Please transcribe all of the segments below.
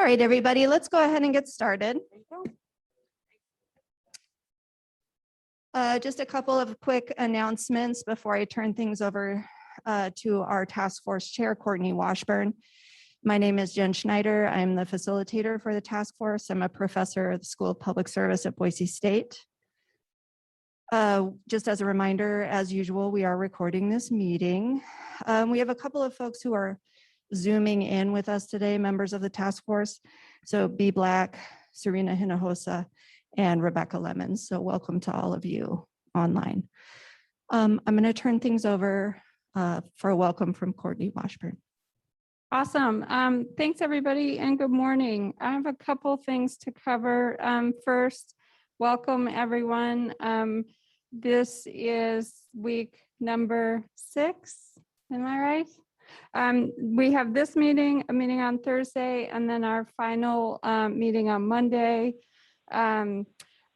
right, everybody, let's go ahead and get started. Just a couple of quick announcements before I turn things over to our task force chair, Courtney Washburn. My name is Jen Schneider. I'm the facilitator for the task force. I'm a professor at the School of Public Service at Boise State. Just as a reminder, as usual, we are recording this meeting. We have a couple of folks who are Zooming in with us today, members of the task force. So B. Black, Serena Hinojosa, and Rebecca Lemons. So welcome to all of you online. I'm going to turn things over for a welcome from Courtney Washburn. Awesome. Thanks, everybody, and good morning. I have a couple things to cover. First, welcome, everyone. This is week number 6. Am I right? We have this meeting, a meeting on Thursday, and then our final meeting on Monday.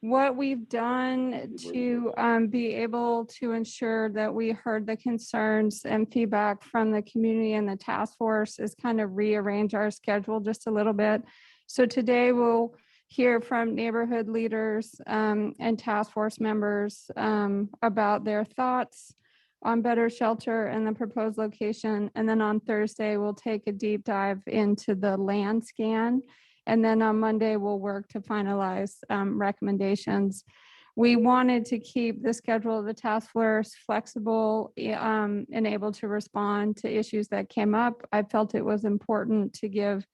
What we've done to be able to ensure that we heard the concerns and feedback from the community and the task force is kind of rearrange our schedule just a little bit. So today we'll hear from neighborhood leaders and task force members about their thoughts on better shelter and the proposed location. And then on Thursday, we'll take a deep dive into the land scan. And then on Monday, we'll work to finalize recommendations. We wanted to keep the schedule of the task force flexible and able to respond to issues that came up. I felt it was important to give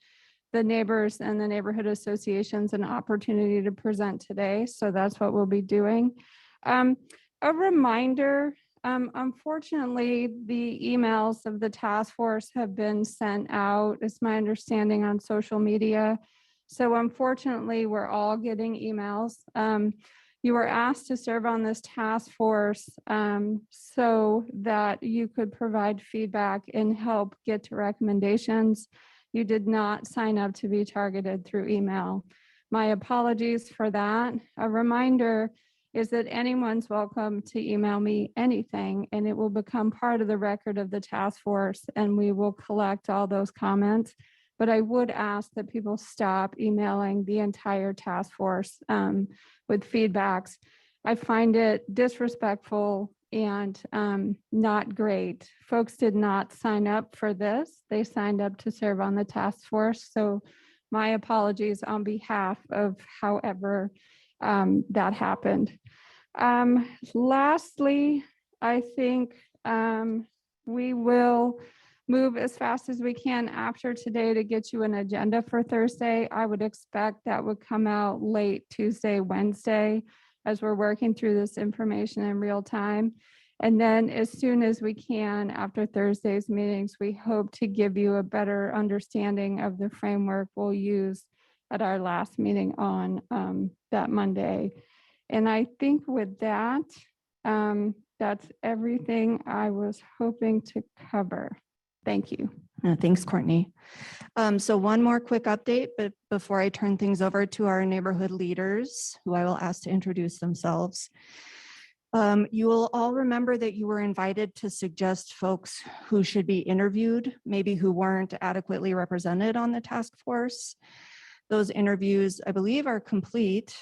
the neighbors and the neighborhood associations an opportunity to present today. So that's what we'll be doing. A reminder, unfortunately, the emails of the task force have been sent out, it's my understanding, on social media. So unfortunately, we're all getting emails. You were asked to serve on this task force so that you could provide feedback and help get to recommendations. You did not sign up to be targeted through email. My apologies for that. A reminder is that anyone's welcome to email me anything, and it will become part of the record of the task force, and we will collect all those comments. But I would ask that people stop emailing the entire task force with feedbacks. I find it disrespectful and not great. Folks did not sign up for this. They signed up to serve on the task force. So my apologies on behalf of however that happened. Lastly, I think we will move as fast as we can after today to get you an agenda for Thursday. I would expect that would come out late Tuesday, Wednesday, as we're working through this information in real time. And then as soon as we can, after Thursday's meetings, we hope to give you a better understanding of the framework we'll use at our last meeting on that Monday. And I think with that, that's everything I was hoping to cover. Thank you. Thanks, Courtney. So one more quick update, but before I turn things over to our neighborhood leaders, who I will ask to introduce themselves. You will all remember that you were invited to suggest folks who should be interviewed, maybe who weren't adequately represented on the task force. Those interviews, I believe, are complete.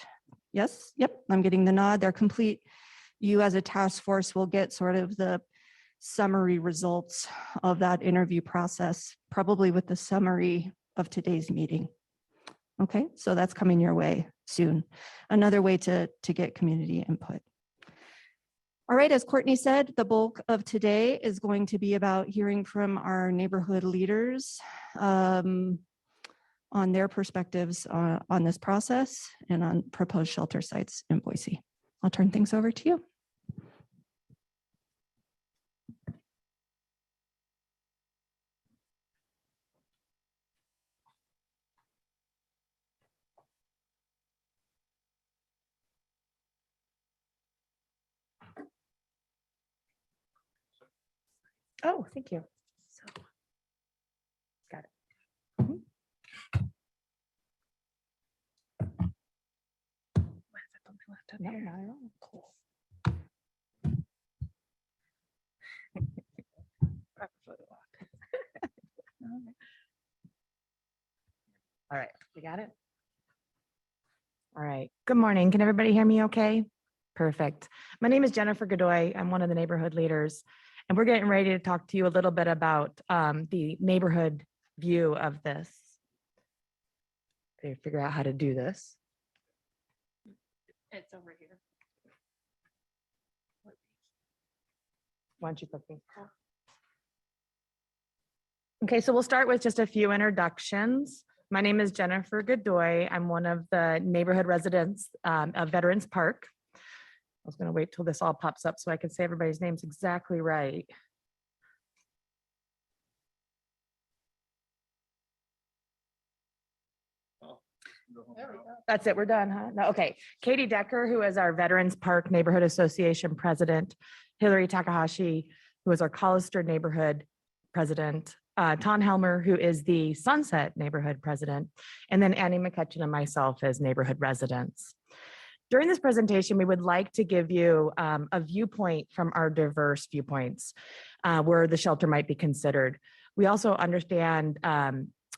Yes, yep, I'm getting the nod, they're complete. You as a task force will get sort of the summary results of that interview process, probably with the summary of today's meeting. Okay, so that's coming your way soon. Another way to get community input. All right, as Courtney said, the bulk of today is going to be about hearing from our neighborhood leaders on their perspectives on this process and on proposed shelter sites in Boise. I'll turn things over to you. Oh, thank you. So, got it. Mm-hmm. Why is that on my laptop here? Not at all. Cool. All right, we got it? All right, good morning. Can everybody hear me okay? Perfect. My name is Jennifer Godoy. I'm one of the neighborhood leaders, and we're getting ready to talk to you a little bit about the neighborhood view of this. Figure out how to do this. It's over here. Why don't you put me? Okay, so we'll start with just a few introductions. My name is Jennifer Godoy. I'm one of the neighborhood residents of Veterans Park. I was going to wait till this all pops up so I can say everybody's names exactly right. That's it, we're done, huh? No, okay. Katie Decker, who is our Veterans Park Neighborhood Association president, Hilary Takahashi, who is our Collister Neighborhood president, Ton Helmer, who is the Sunset Neighborhood president, and then Annie McCutcheon and myself as neighborhood residents. During this presentation, we would like to give you a viewpoint from our diverse viewpoints where the shelter might be considered. We also understand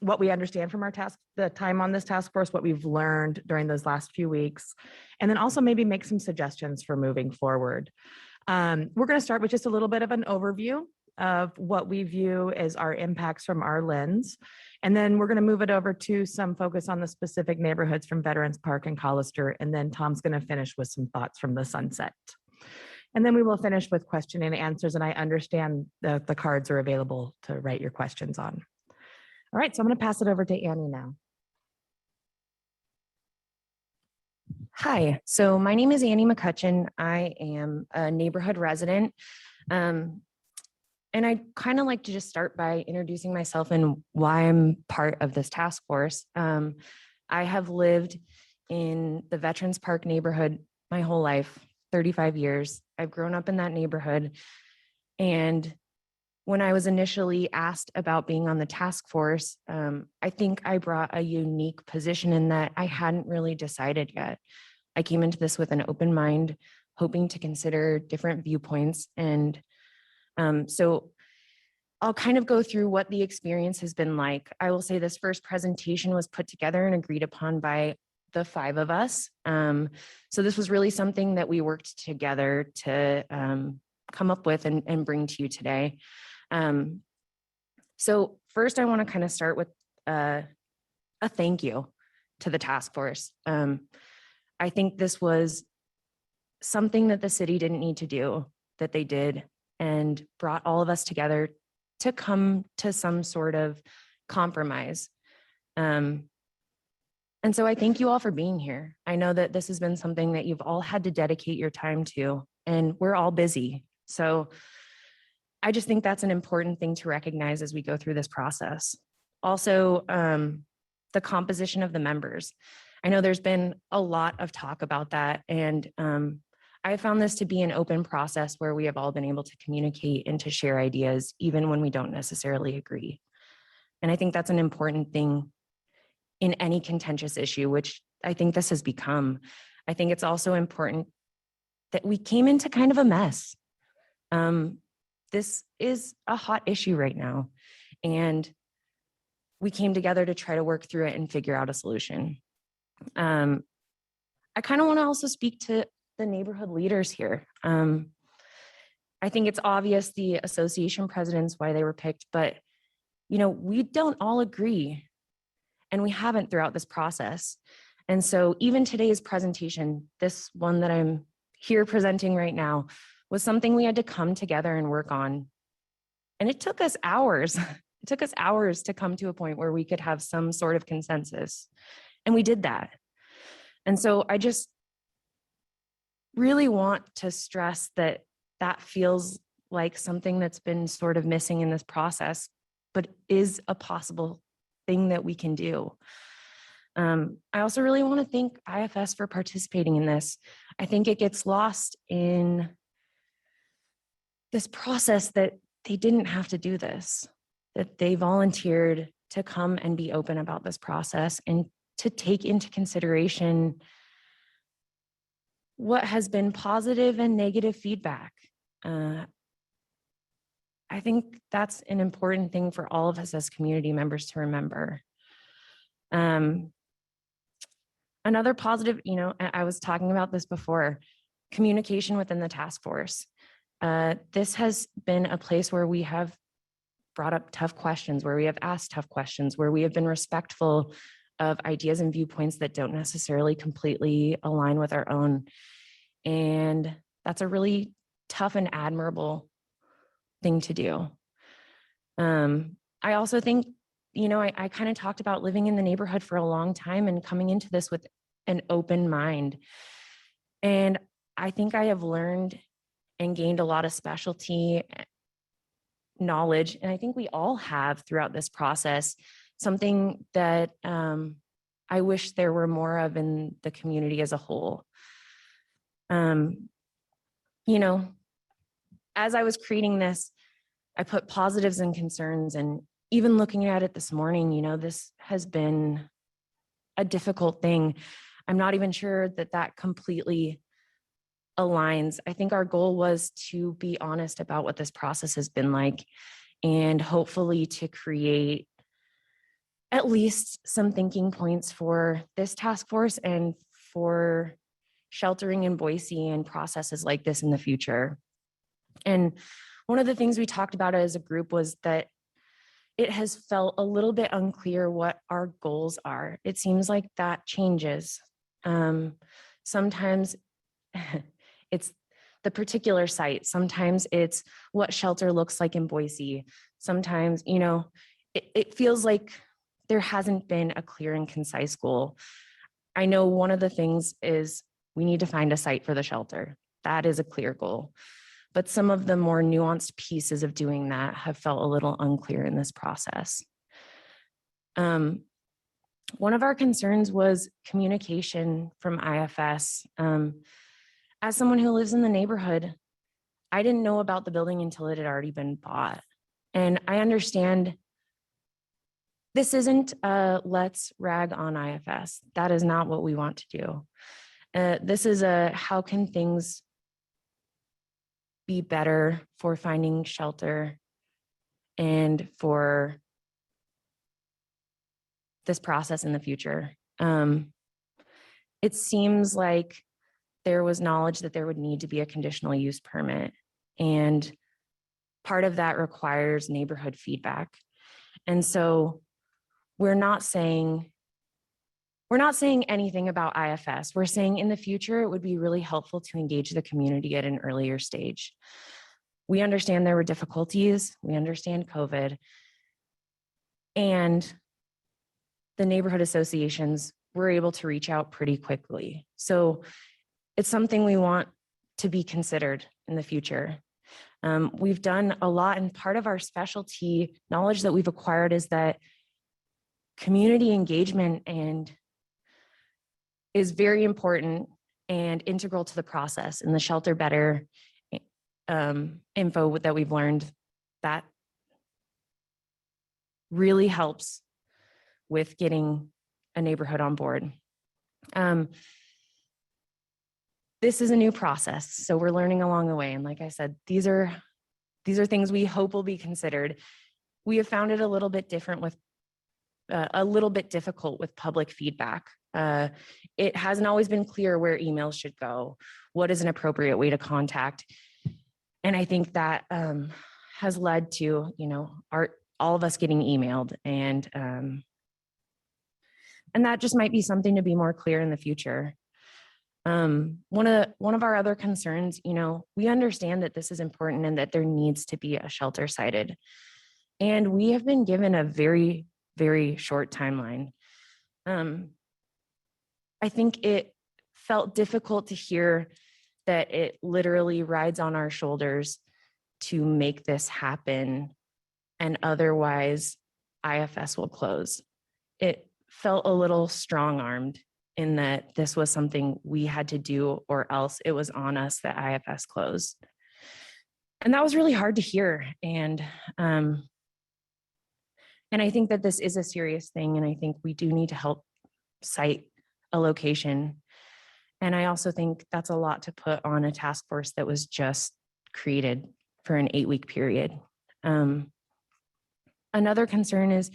what we understand from our the time on this task force, what we've learned during those last few weeks, and then also maybe make some suggestions for moving forward. We're going to start with just a little bit of an overview of what we view as our impacts from our lens. And then we're going to move it over to some focus on the specific neighborhoods from Veterans Park and Collister. And then Tom's going to finish with some thoughts from the Sunset. And then we will finish with question and answers. And I understand that the cards are available to write your questions on. All right, so I'm going to pass it over to Annie now. Hi, so my name is Annie McCutcheon. I am a neighborhood resident. And I'd kind of like to just start by introducing myself and why I'm part of this task force. I have lived in the Veterans Park neighborhood my whole life, 35 years. I've grown up in that neighborhood. And when I was initially asked about being on the task force, I think I brought a unique position in that I hadn't really decided yet. I came into this with an open mind, hoping to consider different viewpoints. And so I'll kind of go through what the experience has been like. I will say this first presentation was put together and agreed upon by the 5 of us. So this was really something that we worked together to come up with and bring to you today. So first I want to kind of start with a thank you to the task force. I think this was something that the city didn't need to do, that they did, and brought all of us together to come to some sort of compromise. And so I thank you all for being here. I know that this has been something that you've all had to dedicate your time to, and we're all busy. So I just think that's an important thing to recognize as we go through this process. Also, the composition of the members. I know there's been a lot of talk about that, and I found this to be an open process where we have all been able to communicate and to share ideas, even when we don't necessarily agree. And I think that's an important thing in any contentious issue, which I think this has become. I think it's also important that we came into kind of a mess. This is a hot issue right now, and we came together to try to work through it and figure out a solution. I kind of want to also speak to the neighborhood leaders here. I think it's obvious the association presidents why they were picked, but we don't all agree, and we haven't throughout this process. And so even today's presentation, this one that I'm here presenting right now, was something we had to come together and work on. And it took us hours. It took us hours to come to a point where we could have some sort of consensus. And we did that. And so I just really want to stress that that feels like something that's been sort of missing in this process, but is a possible thing that we can do. I also really want to thank IFS for participating in this. I think it gets lost in this process that they didn't have to do this, that they volunteered to come and be open about this process and to take into consideration what has been positive and negative feedback. I think that's an important thing for all of us as community members to remember. Another positive, you know, I was talking about this before, communication within the task force. This has been a place where we have brought up tough questions, where we have asked tough questions, where we have been respectful of ideas and viewpoints that don't necessarily completely align with our own. And that's a really tough and admirable thing to do. I also think, you know, I kind of talked about living in the neighborhood for a long time and coming into this with an open mind. And I think I have learned and gained a lot of specialty knowledge. And I think we all have throughout this process, something that I wish there were more of in the community as a whole. You know, as I was creating this, I put positives and concerns, and even looking at it this morning, you know, this has been a difficult thing. I'm not even sure that that completely aligns. I think our goal was to be honest about what this process has been like, and hopefully to create at least some thinking points for this task force and for sheltering in Boise and processes like this in the future. And one of the things we talked about as a group was that it has felt a little bit unclear what our goals are. It seems like that changes. Sometimes it's the particular site. Sometimes it's what shelter looks like in Boise. Sometimes, you know, it feels like there hasn't been a clear and concise goal. I know one of the things is we need to find a site for the shelter. That is a clear goal. But some of the more nuanced pieces of doing that have felt a little unclear in this process. One of our concerns was communication from IFS. As someone who lives in the neighborhood, I didn't know about the building until it had already been bought. And I understand this isn't a let's rag on IFS. That is not what we want to do. This is a how can things be better for finding shelter and for this process in the future. It seems like there was knowledge that there would need to be a conditional use permit, and part of that requires neighborhood feedback. And so we're not saying anything about IFS. We're saying in the future, it would be really helpful to engage the community at an earlier stage. We understand there were difficulties. We understand COVID. And the neighborhood associations were able to reach out pretty quickly. So it's something we want to be considered in the future. We've done a lot, and part of our specialty knowledge that we've acquired is that community engagement is very important and integral to the process. And the Shelter Better info that we've learned, that really helps with getting a neighborhood on board. This is a new process, so we're learning along the way. And like I said, these are things we hope will be considered. We have found it a little bit different with a little bit difficult with public feedback. It hasn't always been clear where emails should go, what is an appropriate way to contact. And I think that has led to, you know, all of us getting emailed, and that just might be something to be more clear in the future. One of our other concerns, you know, we understand that this is important and that there needs to be a shelter sited. And we have been given a very, very short timeline. I think it felt difficult to hear that it literally rides on our shoulders to make this happen, and otherwise IFS will close. It felt a little strong-armed in that this was something we had to do, or else it was on us that IFS closed. And that was really hard to hear. And I think that this is a serious thing, and I think we do need to help cite a location. And I also think that's a lot to put on a task force that was just created for an 8-week period. Another concern is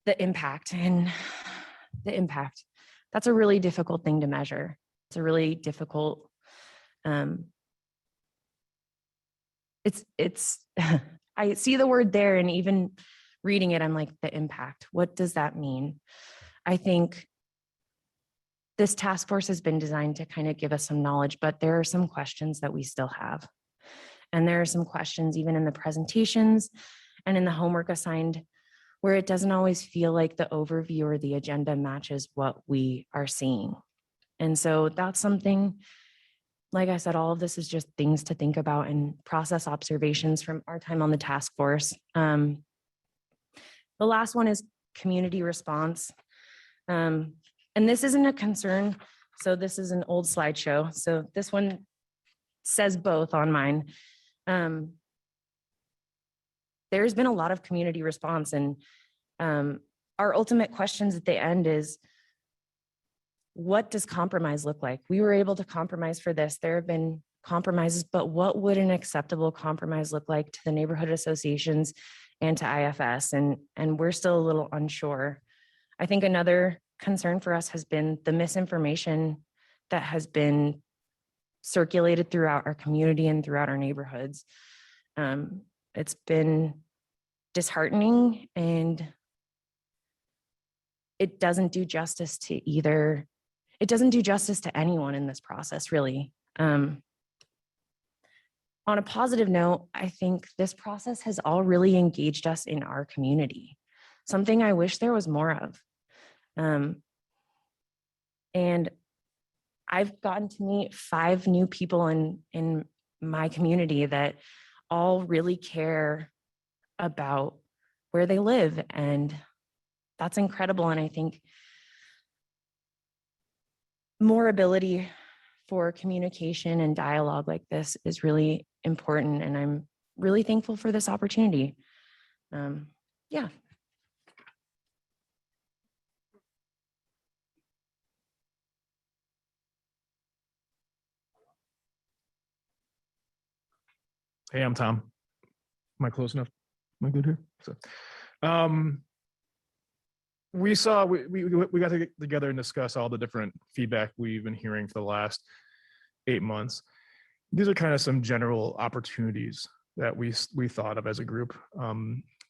the impact that's a really difficult thing to measure. It's a really difficult, it's I see the word there, and even reading it, I'm like, the impact, what does that mean? I think this task force has been designed to kind of give us some knowledge, but there are some questions that we still have. And there are some questions even in the presentations and in the homework assigned where it doesn't always feel like the overview or the agenda matches what we are seeing. And so that's something, like I said, all of this is just things to think about and process observations from our time on the task force. The last one is community response. And this isn't a concern. So this is an old slideshow. So this one says both on mine. There's been a lot of community response, and our ultimate questions at the end is, what does compromise look like? We were able to compromise for this. There have been compromises, but what would an acceptable compromise look like to the neighborhood associations and to IFS? And we're still a little unsure. I think another concern for us has been the misinformation that has been circulated throughout our community and throughout our neighborhoods. It's been disheartening, and it doesn't do justice to anyone in this process, really. On a positive note, I think this process has all really engaged us in our community, something I wish there was more of. And I've gotten to meet 5 new people in my community that all really care about where they live, and that's incredible. And I think more ability for communication and dialogue like this is really important, and I'm really thankful for this opportunity. Yeah. Hey, I'm Tom. Am I close enough? Am I good here? So, we got to get together and discuss all the different feedback we've been hearing for the last 8 months. These are kind of some general opportunities that we thought of as a group.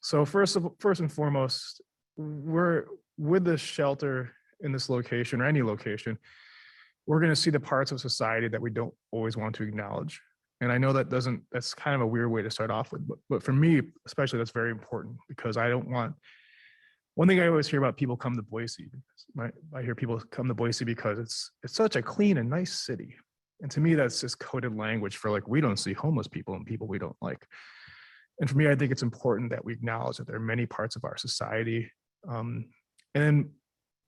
So first and foremost, we're with this shelter in this location or any location, we're going to see the parts of society that we don't always want to acknowledge. And I know that's kind of a weird way to start off with, but for me, especially, that's very important, because I don't want, one thing I always hear about people come to Boise, I hear people come to Boise because it's such a clean and nice city. And to me, that's just coded language for, like, we don't see homeless people and people we don't like. And for me, I think it's important that we acknowledge that there are many parts of our society. And then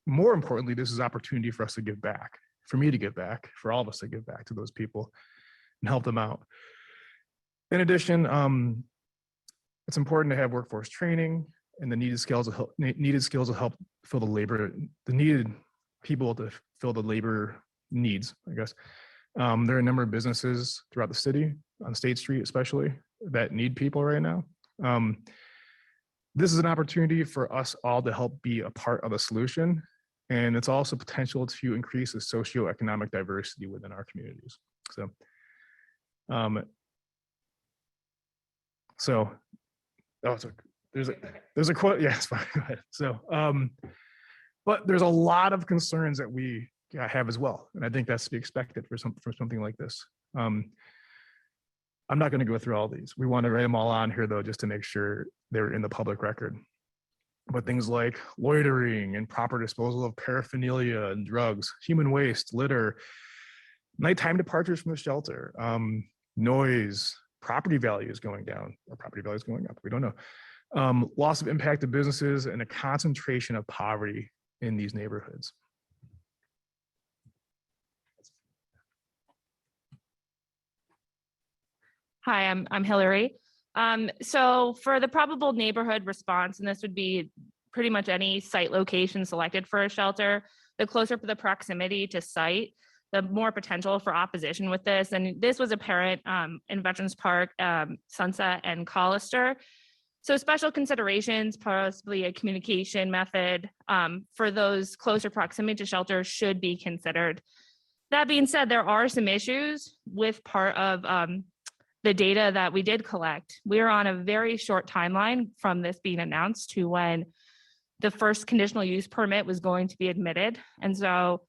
more importantly, this is an opportunity for us to give back, for me to give back, for all of us to give back to those people and help them out. In addition, it's important to have workforce training and the needed skills will help fill the needed people to fill the labor needs, I guess. There are a number of businesses throughout the city, on State Street especially, that need people right now. This is an opportunity for us all to help be a part of the solution. And it's also potential to increase the socioeconomic diversity within our communities. There's a quote. Yeah, it's fine. Go ahead. But there's a lot of concerns that we have as well, and I think that's to be expected for something like this. I'm not going to go through all these. We want to write them all on here, though, just to make sure they're in the public record. But things like loitering, improper disposal of paraphernalia and drugs, human waste, litter, nighttime departures from the shelter, noise, property values going down or property values going up, we don't know. Loss of impact of businesses and a concentration of poverty in these neighborhoods. Hi, I'm Hilary. So for the probable neighborhood response, and this would be pretty much any site location selected for a shelter, the closer the proximity to site, the more potential for opposition with this. And this was apparent in Veterans Park, Sunset, and Collister. So special considerations, possibly a communication method for those closer proximity to shelter should be considered. That being said, there are some issues with part of the data that we did collect. We are on a very short timeline from this being announced to when the first conditional use permit was going to be admitted. And so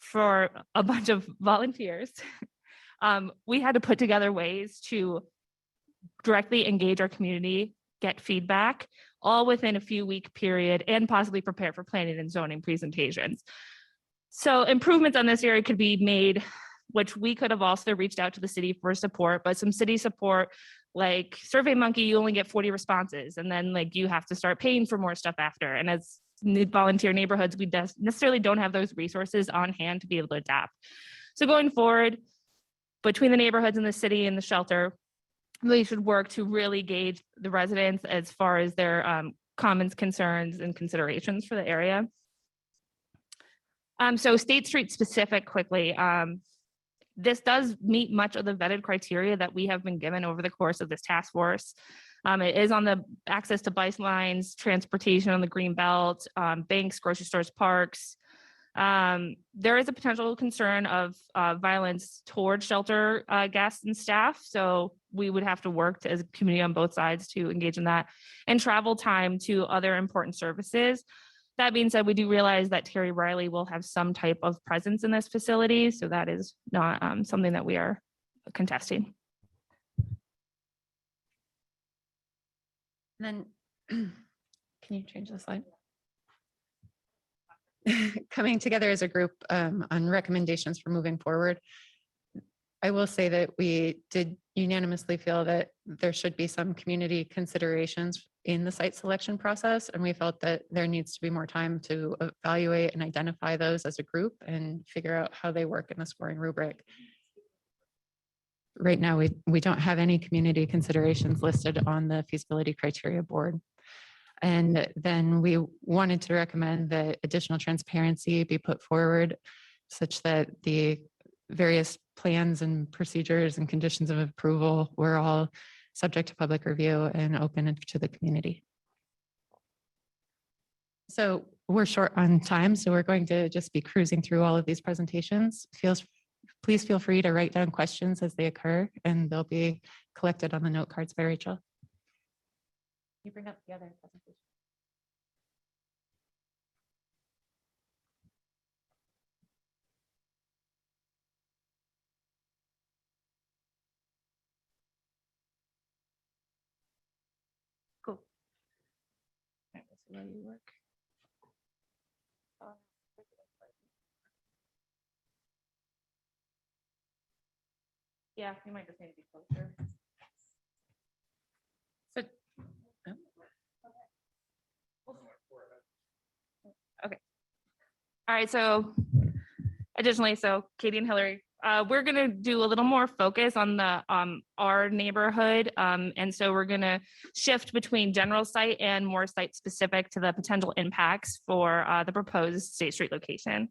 for a bunch of volunteers, we had to put together ways to directly engage our community, get feedback, all within a few week period, and possibly prepare for planning and zoning presentations. So improvements on this area could be made, which we could have also reached out to the city for support, but some city support, like SurveyMonkey, you only get 40 responses, and then like you have to start paying for more stuff after. And as volunteer neighborhoods, we necessarily don't have those resources on hand to be able to adapt. So going forward, between the neighborhoods and the city and the shelter, we should work to really gauge the residents as far as their comments, concerns, and considerations for the area. So State Street specific quickly. This does meet much of the vetted criteria that we have been given over the course of this task force. It is on the access to bike lines, transportation on the green belt, banks, grocery stores, parks. There is a potential concern of violence towards shelter guests and staff. So we would have to work as a community on both sides to engage in that, and travel time to other important services. That being said, we do realize that Terry Riley will have some type of presence in this facility. So that is not something that we are contesting. Then, can you change the slide? Coming together as a group on recommendations for moving forward. I will say that we did unanimously feel that there should be some community considerations in the site selection process, and we felt that there needs to be more time to evaluate and identify those as a group and figure out how they work in the scoring rubric. Right now, we don't have any community considerations listed on the feasibility criteria board. And then we wanted to recommend that additional transparency be put forward such that the various plans and procedures and conditions of approval were all subject to public review and open to the community. So we're short on time, so we're going to just be cruising through all of these presentations. Please feel free to write down questions as they occur, and they'll be collected on the note cards by Rachel. Can you bring up the other presentation? Cool. Let's see where you work. Yeah, you might just need to be closer. Okay. All right. So additionally, so Katie and Hilary, we're going to do a little more focus on the our neighborhood. And so we're going to shift between general site and more site specific to the potential impacts for the proposed State Street location.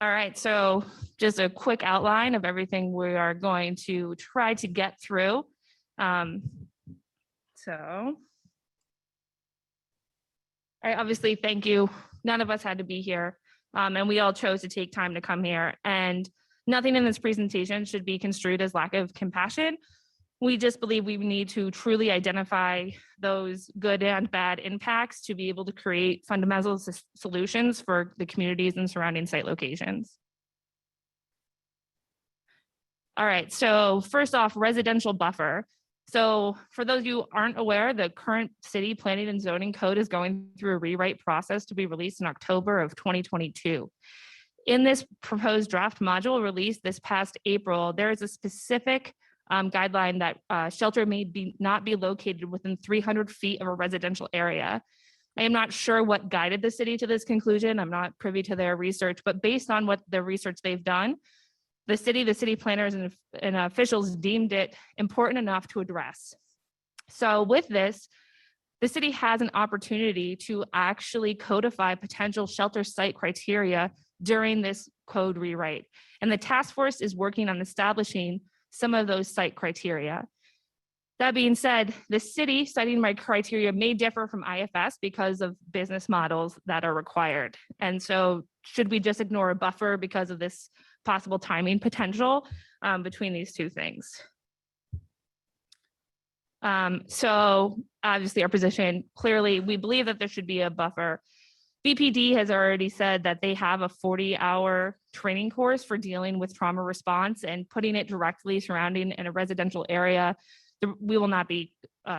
All right, so just a quick outline of everything we are going to try to get through. I obviously thank you. None of us had to be here, and we all chose to take time to come here. And nothing in this presentation should be construed as lack of compassion. We just believe we need to truly identify those good and bad impacts to be able to create fundamental solutions for the communities and surrounding site locations. All right, so first off, residential buffer. So for those of you who aren't aware, the current city planning and zoning code is going through a rewrite process to be released in October of 2022. In this proposed draft module released this past April, there is a specific guideline that shelter may not be located within 300 feet of a residential area. I am not sure what guided the city to this conclusion. I'm not privy to their research, but based on what the research they've done, the city planners and officials deemed it important enough to address. So with this, the city has an opportunity to actually codify potential shelter site criteria during this code rewrite. And the task force is working on establishing some of those site criteria. That being said, the city, citing my criteria, may differ from IFS because of business models that are required. And so should we just ignore a buffer because of this possible timing potential between these two things? So obviously our position, clearly, we believe that there should be a buffer. BPD has already said that they have a 40-hour training course for dealing with trauma response, and putting it directly surrounding in a residential area, we will not be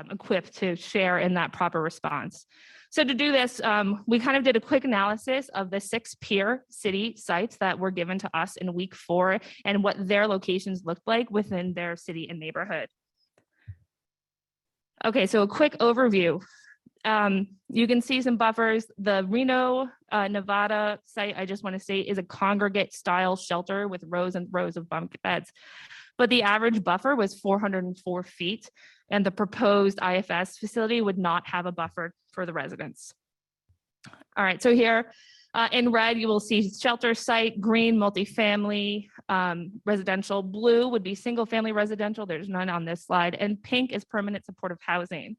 equipped to share in that proper response. So to do this, we kind of did a quick analysis of the 6 peer city sites that were given to us in week 4 and what their locations looked like within their city and neighborhood. Okay, so a quick overview. You can see some buffers. The Reno, Nevada site, I just want to say, is a congregate style shelter with rows and rows of bunk beds. But the average buffer was 404 feet, and the proposed IFS facility would not have a buffer for the residents. All right, so here in red, you will see shelter site, green, multifamily, residential, blue would be single family residential. There's none on this slide, and pink is permanent supportive housing.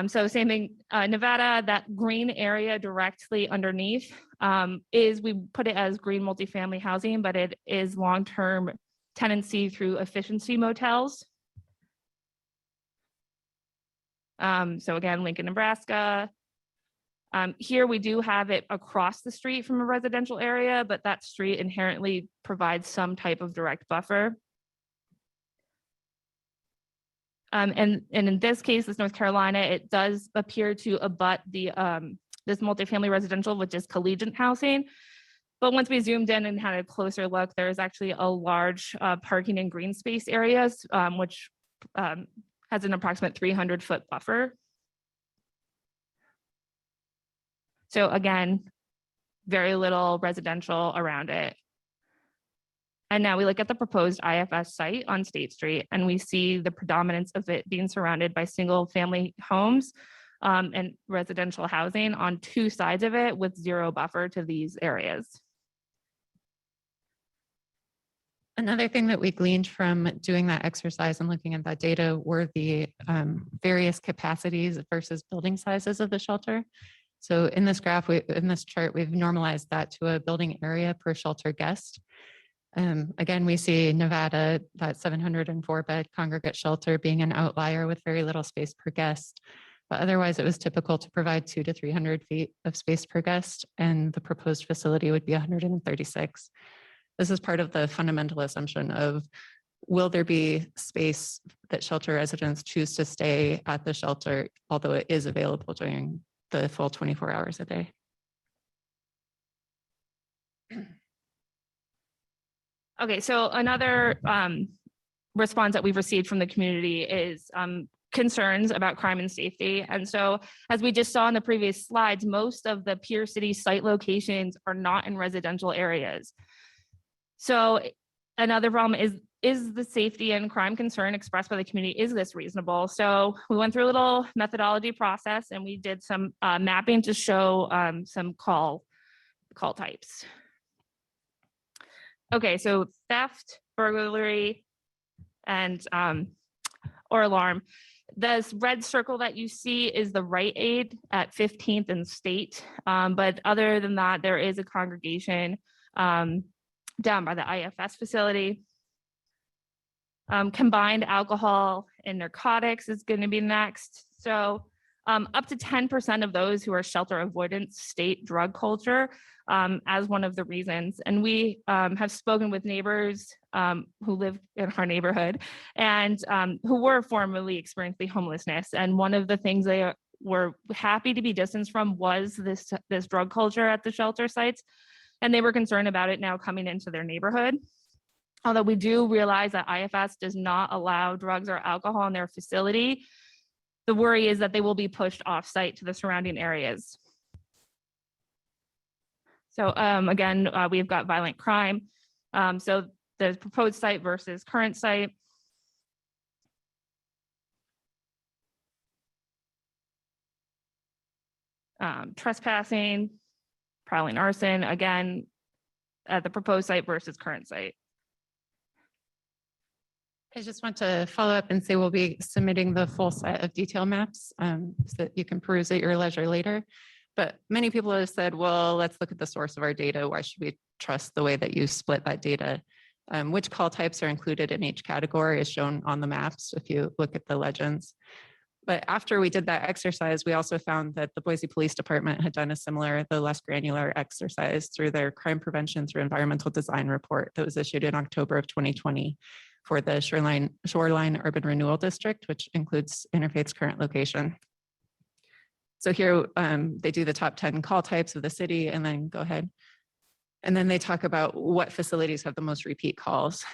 So same thing, Nevada, that green area directly underneath we put it as green multifamily housing, but it is long-term tenancy through efficiency motels. So again, Lincoln, Nebraska. Here we do have it across the street from a residential area, but that street inherently provides some type of direct buffer. And in this case, this North Carolina, it does appear to abut the this multifamily residential, which is collegiate housing. But once we zoomed in and had a closer look, there is actually a large parking and green space areas, which has an approximate 300-foot buffer. So again, very little residential around it. And now we look at the proposed IFS site on State Street, and we see the predominance of it being surrounded by single family homes and residential housing on 2 sides of it with 0 buffer to these areas. Another thing that we gleaned from doing that exercise and looking at that data were the various capacities versus building sizes of the shelter. So in this graph, in this chart, we've normalized that to a building area per shelter guest. Again, we see Nevada, that 704-bed congregate shelter, being an outlier with very little space per guest. But otherwise, it was typical to provide 200 to 300 feet of space per guest, and the proposed facility would be 136. This is part of the fundamental assumption of, will there be space that shelter residents choose to stay at the shelter, although it is available during the full 24 hours a day? Okay, so another response that we've received from the community is concerns about crime and safety. And so, as we just saw in the previous slides, most of the peer city site locations are not in residential areas. So another problem is the safety and crime concern expressed by the community, is this reasonable? So we went through a little methodology process, and we did some mapping to show some call types. Okay, so theft, burglary, and or alarm. This red circle that you see is the Rite Aid at 15th and State. But other than that, there is a congregation down by the IFS facility. Combined alcohol and narcotics is going to be next. So up to 10% of those who are shelter avoidance state drug culture as one of the reasons. And we have spoken with neighbors who live in our neighborhood and who were formerly experiencing homelessness. And one of the things they were happy to be distanced from was this drug culture at the shelter sites. And they were concerned about it now coming into their neighborhood. Although we do realize that IFS does not allow drugs or alcohol in their facility, the worry is that they will be pushed off-site to the surrounding areas. So again, we've got violent crime. So the proposed site versus current site. Trespassing, prowling arson, again, at the proposed site versus current site. I just want to follow up and say we'll be submitting the full set of detail maps so that you can peruse at your leisure later. But many people have said, well, let's look at the source of our data. Why should we trust the way that you split that data? Which call types are included in each category is shown on the maps if you look at the legends. But after we did that exercise, we also found that the Boise Police Department had done a similar, though less granular exercise through their crime prevention through environmental design report that was issued in October of 2020 for the Shoreline Urban Renewal District, which includes Interfaith's current location. So here they do the top 10 call types of the city and then go ahead. And then they talk about what facilities have the most repeat calls.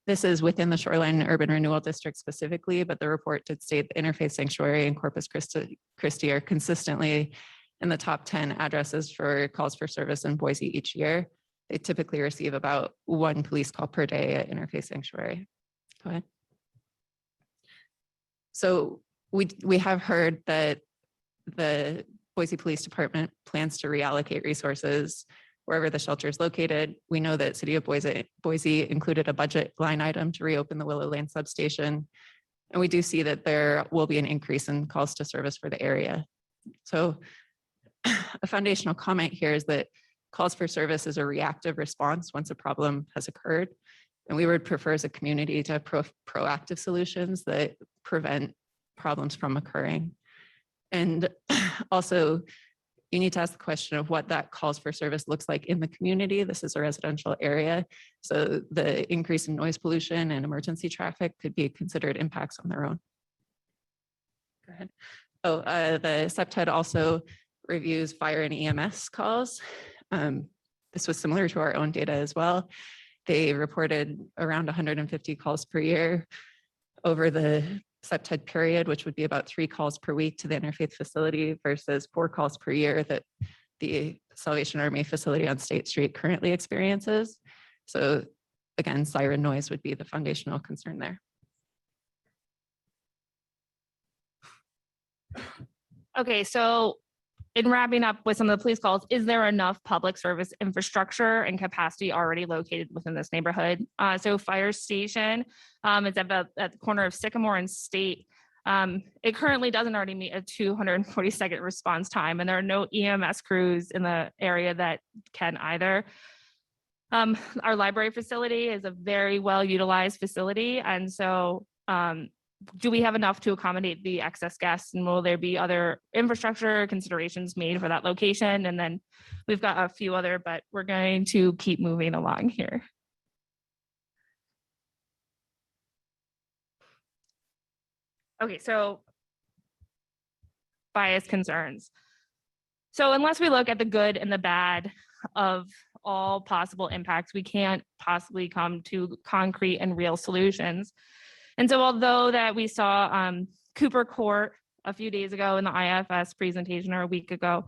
This is within the Shoreline Urban Renewal District specifically, but the report did state the Interfaith Sanctuary and Corpus Christi are consistently in the top 10 addresses for calls for service in Boise each year. They typically receive about 1 police call per day at Interfaith Sanctuary. Go ahead. So we have heard that the Boise Police Department plans to reallocate resources wherever the shelter is located. We know that City of Boise included a budget line item to reopen the Willow Lane substation. And we do see that there will be an increase in calls to service for the area. So a foundational comment here is that calls for service is a reactive response once a problem has occurred. And we would prefer as a community to have proactive solutions that prevent problems from occurring. And also, you need to ask the question of what that calls for service looks like in the community. This is a residential area. So the increase in noise pollution and emergency traffic could be considered impacts on their own. Go ahead. Oh, the SEPTED also reviews fire and EMS calls. This was similar to our own data as well. They reported around 150 calls per year over the SEPTED period, which would be about 3 calls per week to the Interfaith facility versus 4 calls per year that the Salvation Army facility on State Street currently experiences. So again, siren noise would be the foundational concern there. Okay, so in wrapping up with some of the police calls, is there enough public service infrastructure and capacity already located within this neighborhood? So fire station, it's at the corner of Sycamore and State. It currently doesn't already meet a 240-second response time, and there are no EMS crews in the area that can either. Our library facility is a very well utilized facility, and so do we have enough to accommodate the excess guests, and will there be other infrastructure considerations made for that location? And then we've got a few other, but we're going to keep moving along here. Okay, so bias concerns. So unless we look at the good and the bad of all possible impacts, we can't possibly come to concrete and real solutions. And so although that we saw Cooper Court a few days ago in the IFS presentation, or a week ago,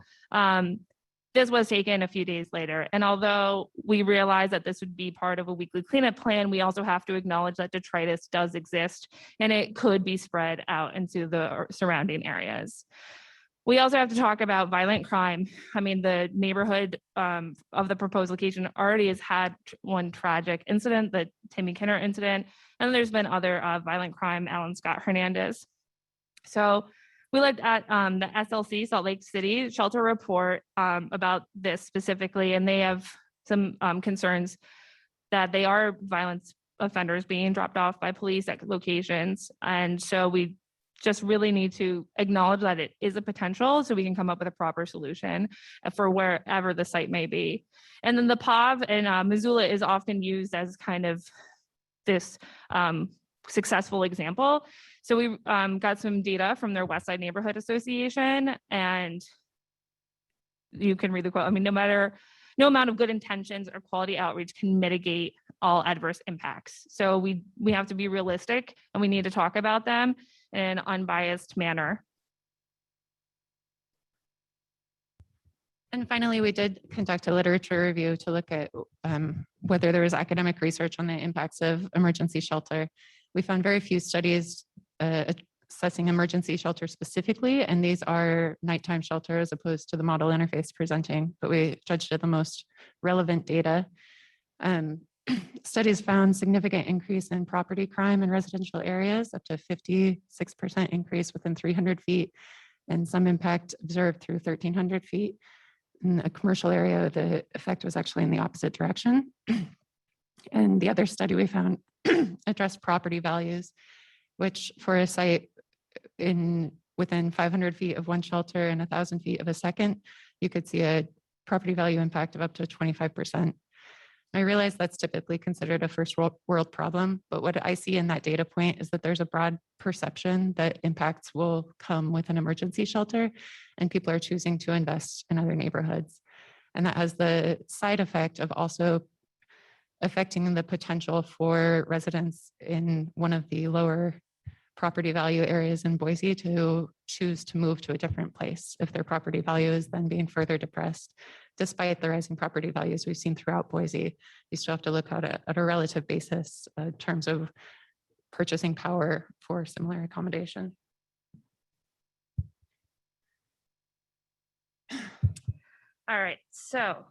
this was taken a few days later. And although we realize that this would be part of a weekly cleanup plan, we also have to acknowledge that detritus does exist and it could be spread out into the surrounding areas. We also have to talk about violent crime. I mean, the neighborhood of the proposed location already has had one tragic incident, the Timmy Kinner incident, and there's been other violent crime, Alan Scott Hernandez. So we looked at the SLC, Salt Lake City shelter report about this specifically, and they have some concerns that they are violence offenders being dropped off by police at locations. And so we just really need to acknowledge that it is a potential so we can come up with a proper solution for wherever the site may be. And then the POV in Missoula is often used as kind of this successful example. So we got some data from their Westside Neighborhood Association, and you can read the quote. I mean, no amount of good intentions or quality outreach can mitigate all adverse impacts. So we have to be realistic, and we need to talk about them in an unbiased manner. And finally, we did conduct a literature review to look at whether there was academic research on the impacts of emergency shelter. We found very few studies assessing emergency shelter specifically, and these are nighttime shelter as opposed to the model interface presenting, but we judged it the most relevant data. Studies found significant increase in property crime in residential areas, up to 56% increase within 300 feet, and some impact observed through 1,300 feet. In a commercial area, the effect was actually in the opposite direction. And the other study we found addressed property values, which for a site within 500 feet of one shelter and 1,000 feet of a second, you could see a property value impact of up to 25%. I realize that's typically considered a first world problem, but what I see in that data point is that there's a broad perception that impacts will come with an emergency shelter, and people are choosing to invest in other neighborhoods. And that has the side effect of also affecting the potential for residents in one of the lower property value areas in Boise to choose to move to a different place if their property value is then being further depressed. Despite the rising property values we've seen throughout Boise, you still have to look at a relative basis in terms of purchasing power for similar accommodation. All right, so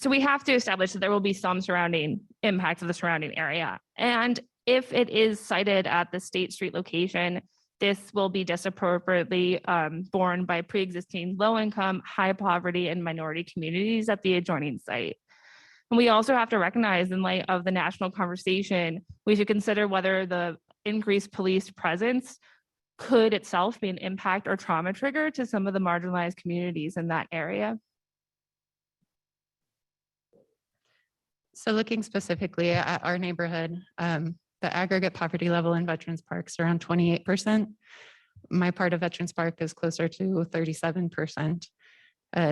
we have to establish that there will be some surrounding impacts of the surrounding area. And if it is sited at the State Street location, this will be disproportionately borne by pre-existing low-income, high poverty, and minority communities at the adjoining site. And we also have to recognize, in light of the national conversation, we should consider whether the increased police presence could itself be an impact or trauma trigger to some of the marginalized communities in that area. So looking specifically at our neighborhood, the aggregate poverty level in Veterans Park is around 28%. My part of Veterans Park is closer to 37%.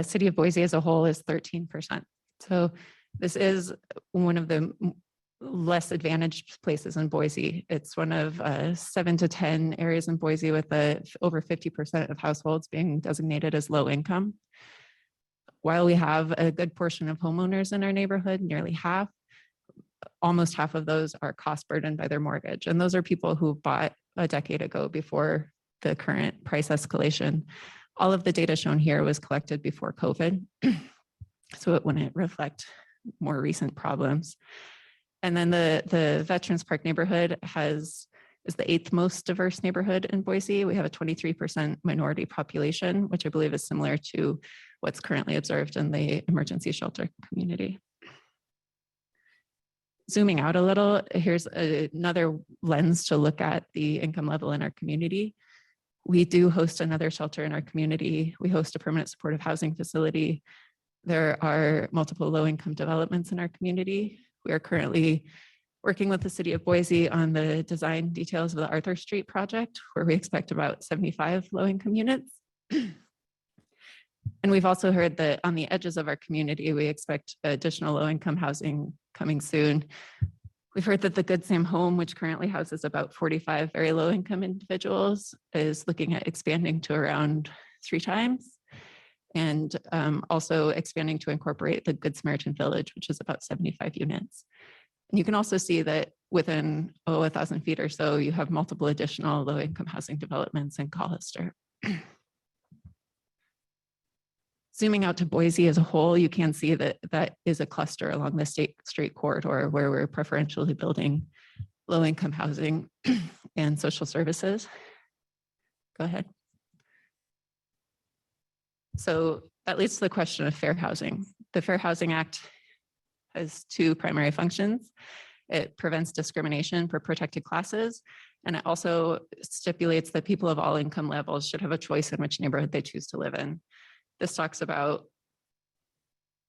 City of Boise as a whole is 13%. So this is one of the less advantaged places in Boise. It's one of 7 to 10 areas in Boise with over 50% of households being designated as low income. While we have a good portion of homeowners in our neighborhood, nearly half, almost half of those are cost burdened by their mortgage. And those are people who bought a decade ago before the current price escalation. All of the data shown here was collected before COVID, so it wouldn't reflect more recent problems. And then the Veterans Park neighborhood is the 8th most diverse neighborhood in Boise. We have a 23% minority population, which I believe is similar to what's currently observed in the emergency shelter community. Zooming out a little, here's another lens to look at the income level in our community. We do host another shelter in our community. We host a permanent supportive housing facility. There are multiple low-income developments in our community. We are currently working with the city of Boise on the design details of the Arthur Street project, where we expect about 75 low-income units. And we've also heard that on the edges of our community, we expect additional low-income housing coming soon. We've heard that the Good Sam Home, which currently houses about 45 very low-income individuals, is looking at expanding to around 3 times, and also expanding to incorporate the Good Samaritan Village, which is about 75 units. And you can also see that within 1,000 feet or so, you have multiple additional low-income housing developments in Collister. Zooming out to Boise as a whole, you can see that that is a cluster along the State Street corridor where we're preferentially building low-income housing and social services. Go ahead. So that leads to the question of fair housing. The Fair Housing Act has 2 primary functions. It prevents discrimination for protected classes, and it also stipulates that people of all income levels should have a choice in which neighborhood they choose to live in. This talks about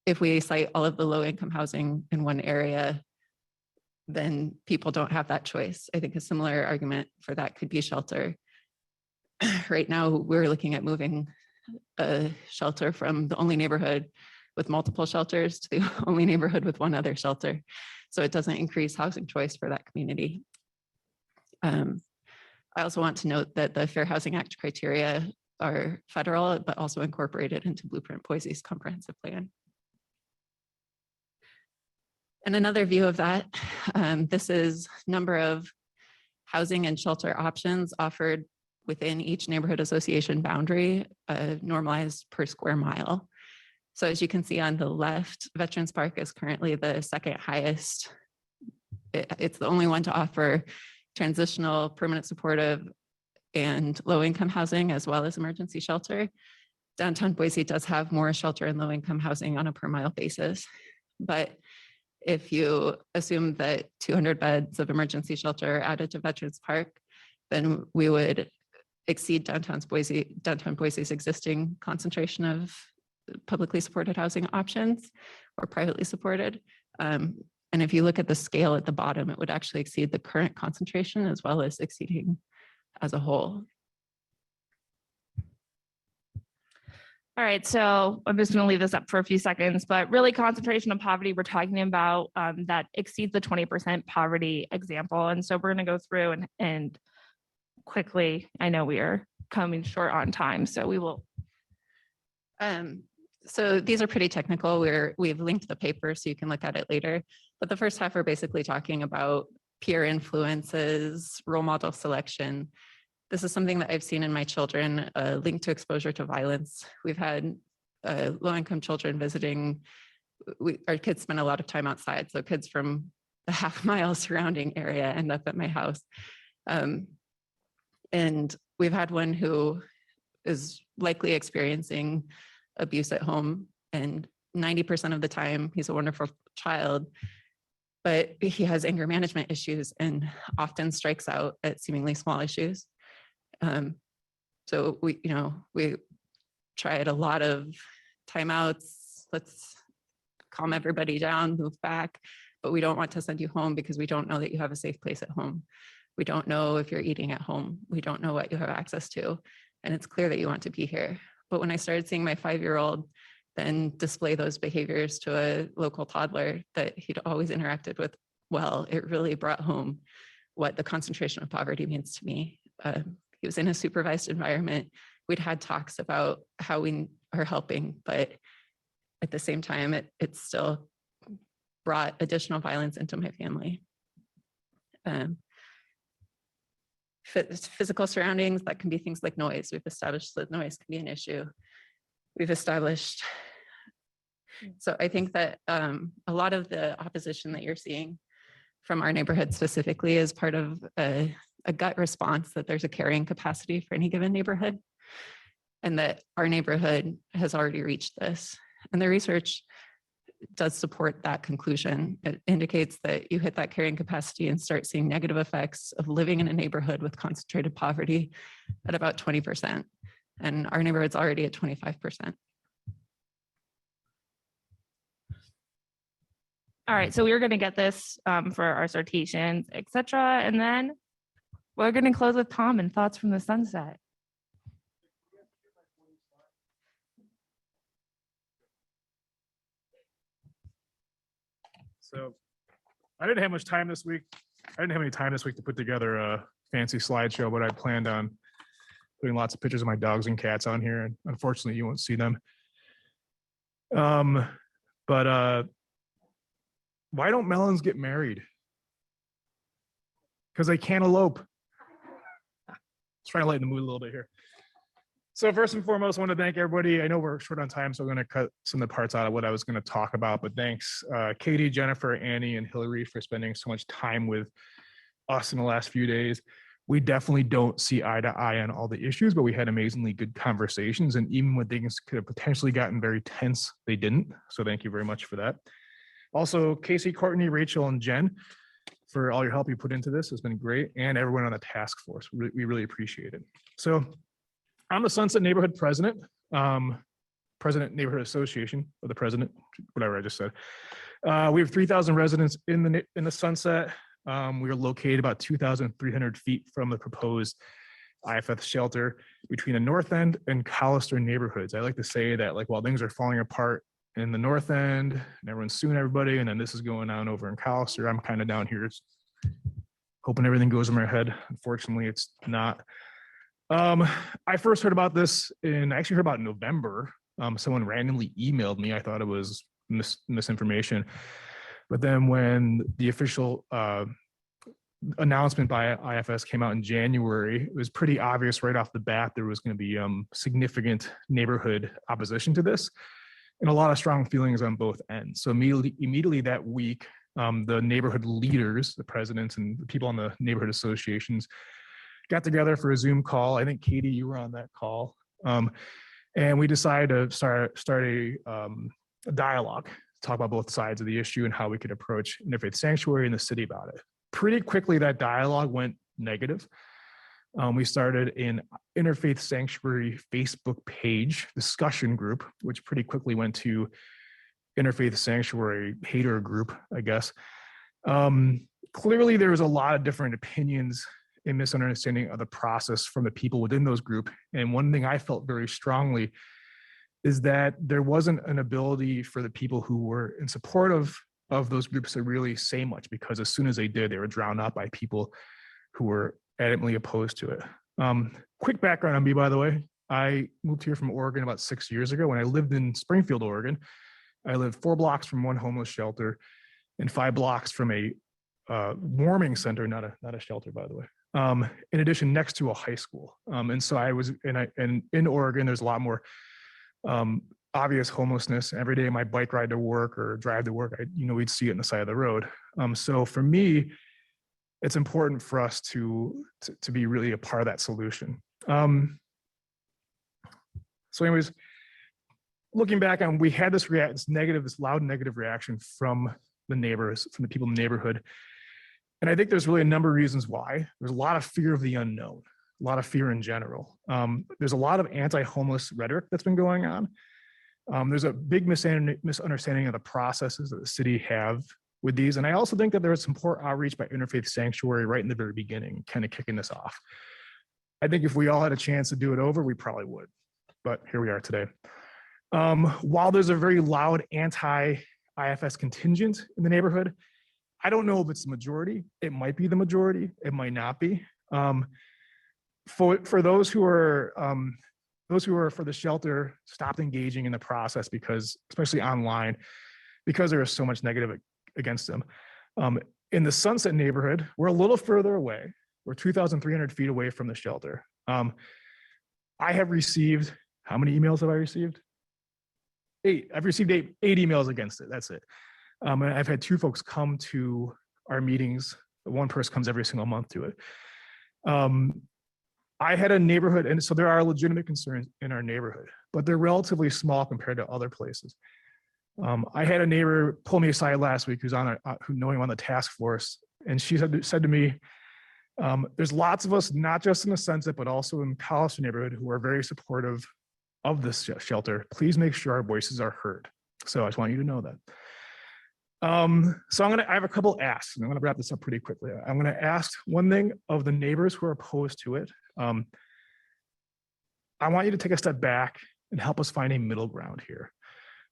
if we cite all of the low income housing in one area, then people don't have that choice. I think a similar argument for that could be shelter. Right now, we're looking at moving a shelter from the only neighborhood with multiple shelters to the only neighborhood with one other shelter. So it doesn't increase housing choice for that community. I also want to note that the Fair Housing Act criteria are federal, but also incorporated into Blueprint Boise's comprehensive plan. And another view of that, this is number of housing and shelter options offered within each neighborhood association boundary, normalized per square mile. So as you can see on the left, Veterans Park is currently the second highest. It's the only one to offer transitional, permanent supportive, and low-income housing, as well as emergency shelter. Downtown Boise does have more shelter and low-income housing on a per mile basis. But if you assume that 200 beds of emergency shelter are added to Veterans Park, then we would exceed downtown Boise's existing concentration of publicly supported housing options or privately supported. And if you look at the scale at the bottom, it would actually exceed the current concentration as well as exceeding as a whole. All right, so I'm just going to leave this up for a few seconds, but really concentration of poverty, we're talking about that exceeds the 20% poverty example. And so we're going to go through and quickly, I know we are coming short on time, so we will. So these are pretty technical. We've linked the paper so you can look at it later. But the first half are basically talking about peer influences, role model selection. This is something that I've seen in my children, linked to exposure to violence. We've had low-income children visiting. Our kids spend a lot of time outside, so kids from the half-mile surrounding area end up at my house. And we've had one who is likely experiencing abuse at home, and 90% of the time he's a wonderful child, but he has anger management issues and often strikes out at seemingly small issues. So we tried a lot of timeouts. Let's calm everybody down, move back, but we don't want to send you home because we don't know that you have a safe place at home. We don't know if you're eating at home. We don't know what you have access to. And it's clear that you want to be here. But when I started seeing my 5-year-old then display those behaviors to a local toddler that he'd always interacted with, well, it really brought home what the concentration of poverty means to me. He was in a supervised environment. We'd had talks about how we are helping, but at the same time, it still brought additional violence into my family. Physical surroundings, that can be things like noise. We've established that noise can be an issue. We've established, so I think that a lot of the opposition that you're seeing from our neighborhood specifically is part of a gut response that there's a carrying capacity for any given neighborhood, and that our neighborhood has already reached this. And the research does support that conclusion. It indicates that you hit that carrying capacity and start seeing negative effects of living in a neighborhood with concentrated poverty at about 20%. And our neighborhood's already at 25%. All right, so we're going to get this for our citations, et cetera. And then we're going to close with Tom and thoughts from the sunset. So I didn't have much time this week. I didn't have any time this week to put together a fancy slideshow, but I planned on putting lots of pictures of my dogs and cats on here. And unfortunately, you won't see them. But why don't melons get married? Because they can't elope. Let's try to lighten the mood a little bit here. So first and foremost, I want to thank everybody. I know we're short on time, so I'm going to cut some of the parts out of what I was going to talk about. But thanks, Katie, Jennifer, Annie, and Hilary for spending so much time with us in the last few days. We definitely don't see eye to eye on all the issues, but we had amazingly good conversations. And even when things could have potentially gotten very tense, they didn't. So thank you very much for that. Also, Casey, Courtney, Rachel, and Jen, for all your help you put into this. It's been great. And everyone on the task force. We really appreciate it. So I'm the Sunset Neighborhood President, President Neighborhood Association, or the President, whatever I just said. We have 3,000 residents in the Sunset. We are located about 2,300 feet from the proposed IFF shelter between the North End and Collister neighborhoods. I like to say that, like, while things are falling apart in the North End and everyone's suing everybody, and then this is going on over in Collister, I'm kind of down here hoping everything goes in my head. Unfortunately, it's not. I first heard about this I actually heard about it in November. Someone randomly emailed me. I thought it was misinformation. But then when the official announcement by IFS came out in January, it was pretty obvious right off the bat there was going to be significant neighborhood opposition to this. and a lot of strong feelings on both ends. So immediately that week, the neighborhood leaders, the presidents and the people on the neighborhood associations got together for a Zoom call. I think Katie, you were on that call. And we decided to start a dialogue, talk about both sides of the issue and how we could approach Interfaith Sanctuary in the city about it. Pretty quickly, that dialogue went negative. We started an Interfaith Sanctuary Facebook page discussion group, which pretty quickly went to Interfaith Sanctuary hater group, I guess. Clearly, there was a lot of different opinions and misunderstanding of the process from the people within those groups. And one thing I felt very strongly is that there wasn't an ability for the people who were in support of those groups to really say much, because as soon as they did, they were drowned out by people who were adamantly opposed to it. Quick background on me, by the way. I moved here from Oregon about 6 years ago. When I lived in Springfield, Oregon, I lived 4 blocks from one homeless shelter and 5 blocks from a warming center, not a shelter, by the way. In addition, next to a high school. And so I was in Oregon, there's a lot more obvious homelessness. Every day my bike ride to work or drive to work, we'd see it on the side of the road. So for me, it's important for us to be really a part of that solution. So anyways, looking back on, we had this loud negative reaction from the neighbors, from the people in the neighborhood. And I think there's really a number of reasons why. There's a lot of fear of the unknown, a lot of fear in general. There's a lot of anti-homeless rhetoric that's been going on. There's a big misunderstanding of the processes that the city have with these. And I also think that there was some poor outreach by Interfaith Sanctuary right in the very beginning, kind of kicking this off. I think if we all had a chance to do it over, we probably would, but here we are today. While there's a very loud anti-IFS contingent in the neighborhood, I don't know if it's the majority. It might be the majority. It might not be. For those who are for the shelter, stopped engaging in the process because, especially online, because there is so much negative against them. In the Sunset neighborhood, we're a little further away. We're 2,300 feet away from the shelter. I have received, how many emails have I received? 8. I've received eight emails against it. That's it. And I've had 2 folks come to our meetings. One person comes every single month to it. I had a neighborhood, and so there are legitimate concerns in our neighborhood, but they're relatively small compared to other places. I had a neighbor pull me aside last week who's who knowing I'm on the task force, and she said to me, there's lots of us, not just in the Sunset, but also in the Collister neighborhood, who are very supportive of this shelter. Please make sure our voices are heard. So I just want you to know that. So I have a couple asks, and I'm gonna wrap this up pretty quickly. I'm gonna ask one thing of the neighbors who are opposed to it. I want you to take a step back and help us find a middle ground here.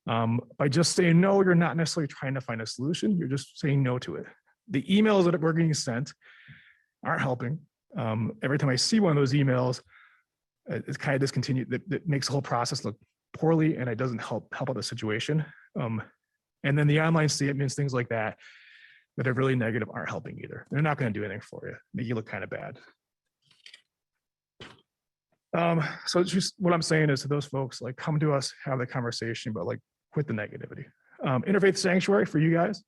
By just saying no, you're not necessarily trying to find a solution, you're just saying no to it. The emails that were getting sent aren't helping. Every time I see one of those emails, it's kind of discontinued. That makes the whole process look poorly, and it doesn't help out the situation. And then the online statements, things like that are really negative, aren't helping either. They're not going to do anything for you, make you look kind of bad. So it's just what I'm saying is to those folks, like, come to us, have the conversation, but like, quit the negativity. Interfaith Sanctuary, for you guys,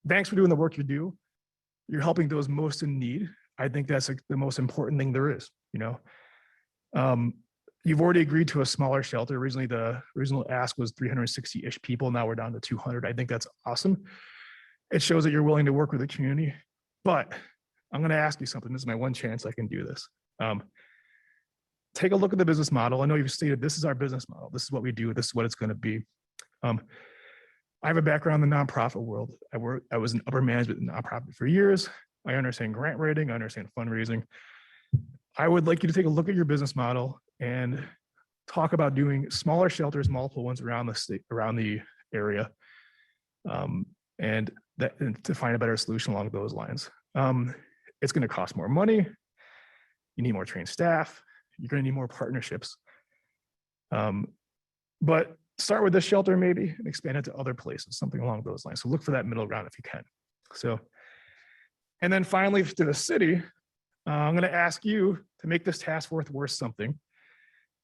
thanks for doing the work you do. You're helping those most in need. I think that's the most important thing there is, You've already agreed to a smaller shelter. Originally, the original ask was 360-ish people. Now we're down to 200. I think that's awesome. It shows that you're willing to work with the community. But I'm going to ask you something. This is my one chance I can do this. Take a look at the business model. I know you've stated this is our business model. This is what we do. This is what it's going to be. I have a background in the nonprofit world. I was in upper management in nonprofit for years. I understand grant writing. I understand fundraising. I would like you to take a look at your business model and talk about doing smaller shelters, multiple ones around the state, around the area, and to find a better solution along those lines. It's going to cost more money. You need more trained staff. You're going to need more partnerships. But start with this shelter maybe and expand it to other places, something along those lines. So look for that middle ground if you can. So, and then finally to the city, I'm going to ask you to make this task force worth something.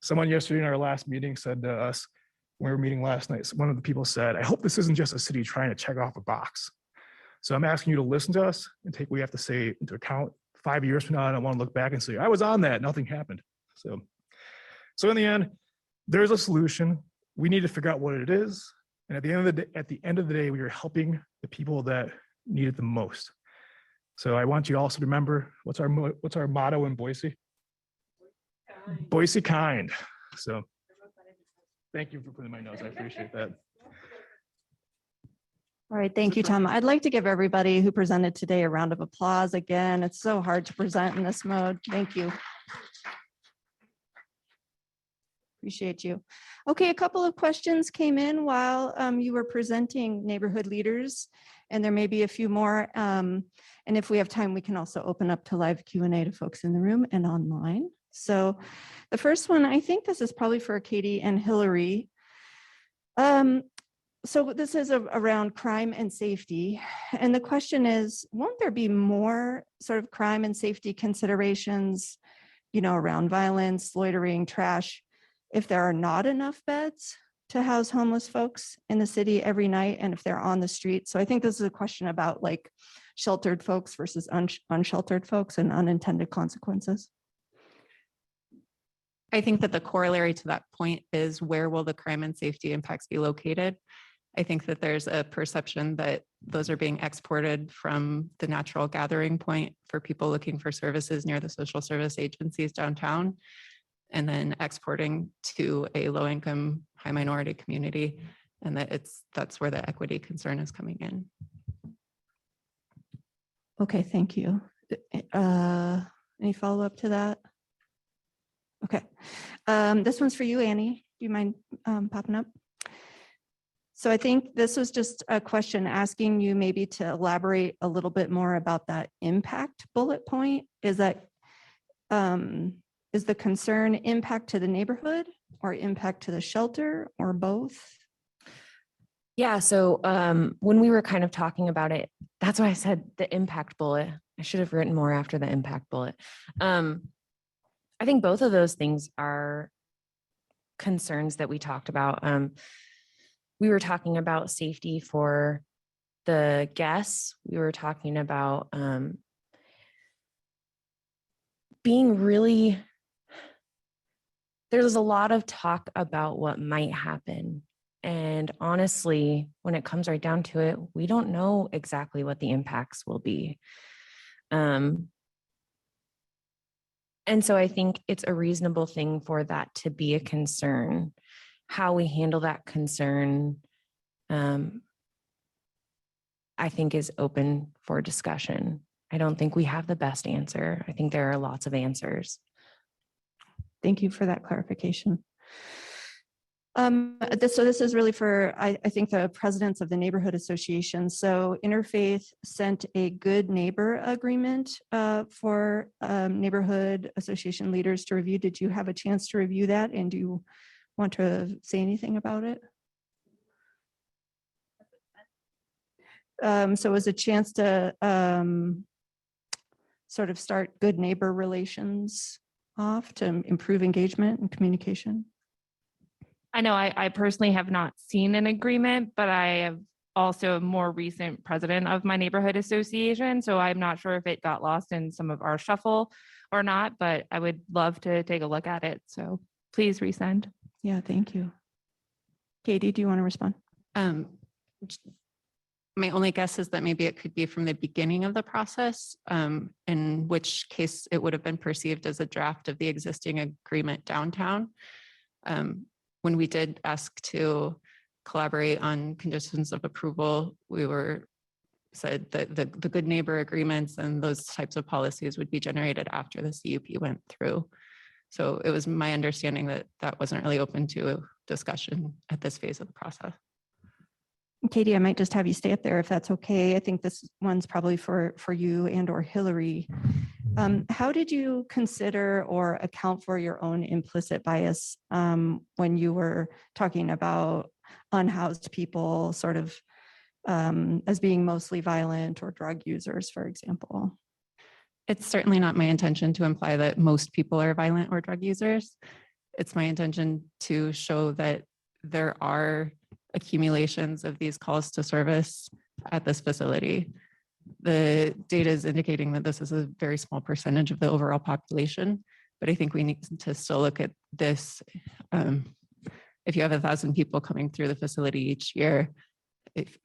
Someone yesterday in our last meeting said to us, when we were meeting last night, one of the people said, I hope this isn't just a city trying to check off a box. So I'm asking you to listen to us and take what we have to say into account. 5 years from now, I don't want to look back and say, I was on that, nothing happened. So in the end, there's a solution. We need to figure out what it is. And at the end of the day, we are helping the people that need it the most. So I want you also to remember, what's our motto in Boise? Boise kind. So thank you for putting my notes. I appreciate that. All right, thank you, Tom. I'd like to give everybody who presented today a round of applause again. It's so hard to present in this mode. Thank you. Appreciate you. Okay, a couple of questions came in while you were presenting neighborhood leaders, and there may be a few more. And if we have time, we can also open up to live Q&A to folks in the room and online. So the first one, I think this is probably for Katie and Hilary. So this is around crime and safety. And the question is, won't there be more sort of crime and safety considerations, around violence, loitering, trash, if there are not enough beds to house homeless folks in the city every night and if they're on the street? So I think this is a question about like sheltered folks versus unsheltered folks and unintended consequences. I think that the corollary to that point is, where will the crime and safety impacts be located? I think that there's a perception that those are being exported from the natural gathering point for people looking for services near the social service agencies downtown, and then exporting to a low-income, high minority community, and that's where the equity concern is coming in. Okay, thank you. Any follow-up to that? Okay, this one's for you, Annie. Do you mind popping up? So I think this was just a question asking you maybe to elaborate a little bit more about that impact bullet point. Is the concern impact to the neighborhood or impact to the shelter or both? Yeah, so when we were kind of talking about it, that's why I said the impact bullet. I should have written more after the impact bullet. I think both of those things are concerns that we talked about. We were talking about safety for the guests. We were talking about being really, there's a lot of talk about what might happen. And honestly, when it comes right down to it, we don't know exactly what the impacts will be. And so I think it's a reasonable thing for that to be a concern. How we handle that concern, I think, is open for discussion. I don't think we have the best answer. I think there are lots of answers. Thank you for that clarification. This is really for, I think, the presidents of the neighborhood association. So Interfaith sent a good neighbor agreement for neighborhood association leaders to review. Did you have a chance to review that? And do you want to say anything about it? So it was a chance to sort of start good neighbor relations off to improve engagement and communication. I know I personally have not seen an agreement, but I have also a more recent president of my neighborhood association. So I'm not sure if it got lost in some of our shuffle or not, but I would love to take a look at it. So please resend. Yeah, thank you. Katie, do you want to respond? My only guess is that maybe it could be from the beginning of the process, in which case it would have been perceived as a draft of the existing agreement downtown. When we did ask to collaborate on conditions of approval, we were said that the good neighbor agreements and those types of policies would be generated after the CUP went through. So it was my understanding that that wasn't really open to discussion at this phase of the process. Katie, I might just have you stay up there if that's okay. I think this one's probably for you and or Hilary. How did you consider or account for your own implicit bias when you were talking about unhoused people sort of as being mostly violent or drug users, for example? It's certainly not my intention to imply that most people are violent or drug users. It's my intention to show that there are accumulations of these calls to service at this facility. The data is indicating that this is a very small percentage of the overall population, but I think we need to still look at this. If you have 1,000 people coming through the facility each year, if,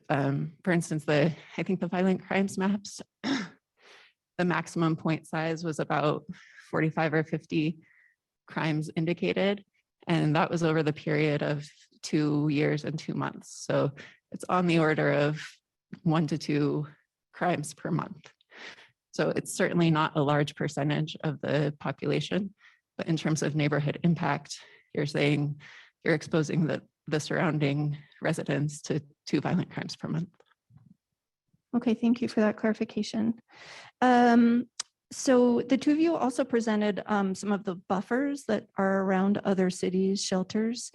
for instance, I think the violent crimes maps, the maximum point size was about 45 or 50 crimes indicated. And that was over the period of 2 years and 2 months. So it's on the order of 1 to 2 crimes per month. So it's certainly not a large percentage of the population, but in terms of neighborhood impact, you're saying you're exposing the surrounding residents to 2 violent crimes per month. Okay, thank you for that clarification. So the two of you also presented some of the buffers that are around other cities' shelters.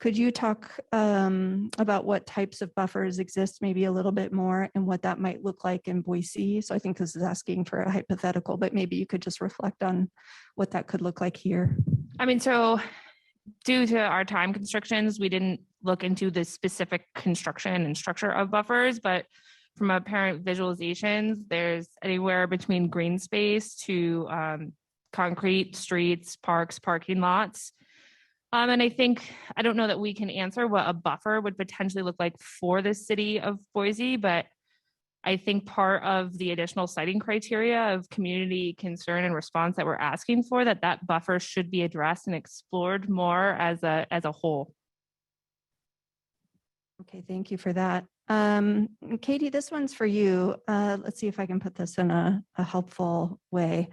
Could you talk about what types of buffers exist, maybe a little bit more, and what that might look like in Boise? So I think this is asking for a hypothetical, but maybe you could just reflect on what that could look like here. I mean, so due to our time constrictions, we didn't look into the specific construction and structure of buffers, but from apparent visualizations, there's anywhere between green space to concrete, streets, parks, parking lots. And I don't know that we can answer what a buffer would potentially look like for the city of Boise, but I think part of the additional siting criteria of community concern and response that we're asking for, that buffer should be addressed and explored more as a whole. Okay, thank you for that. Katie, this one's for you. Let's see if I can put this in a helpful way.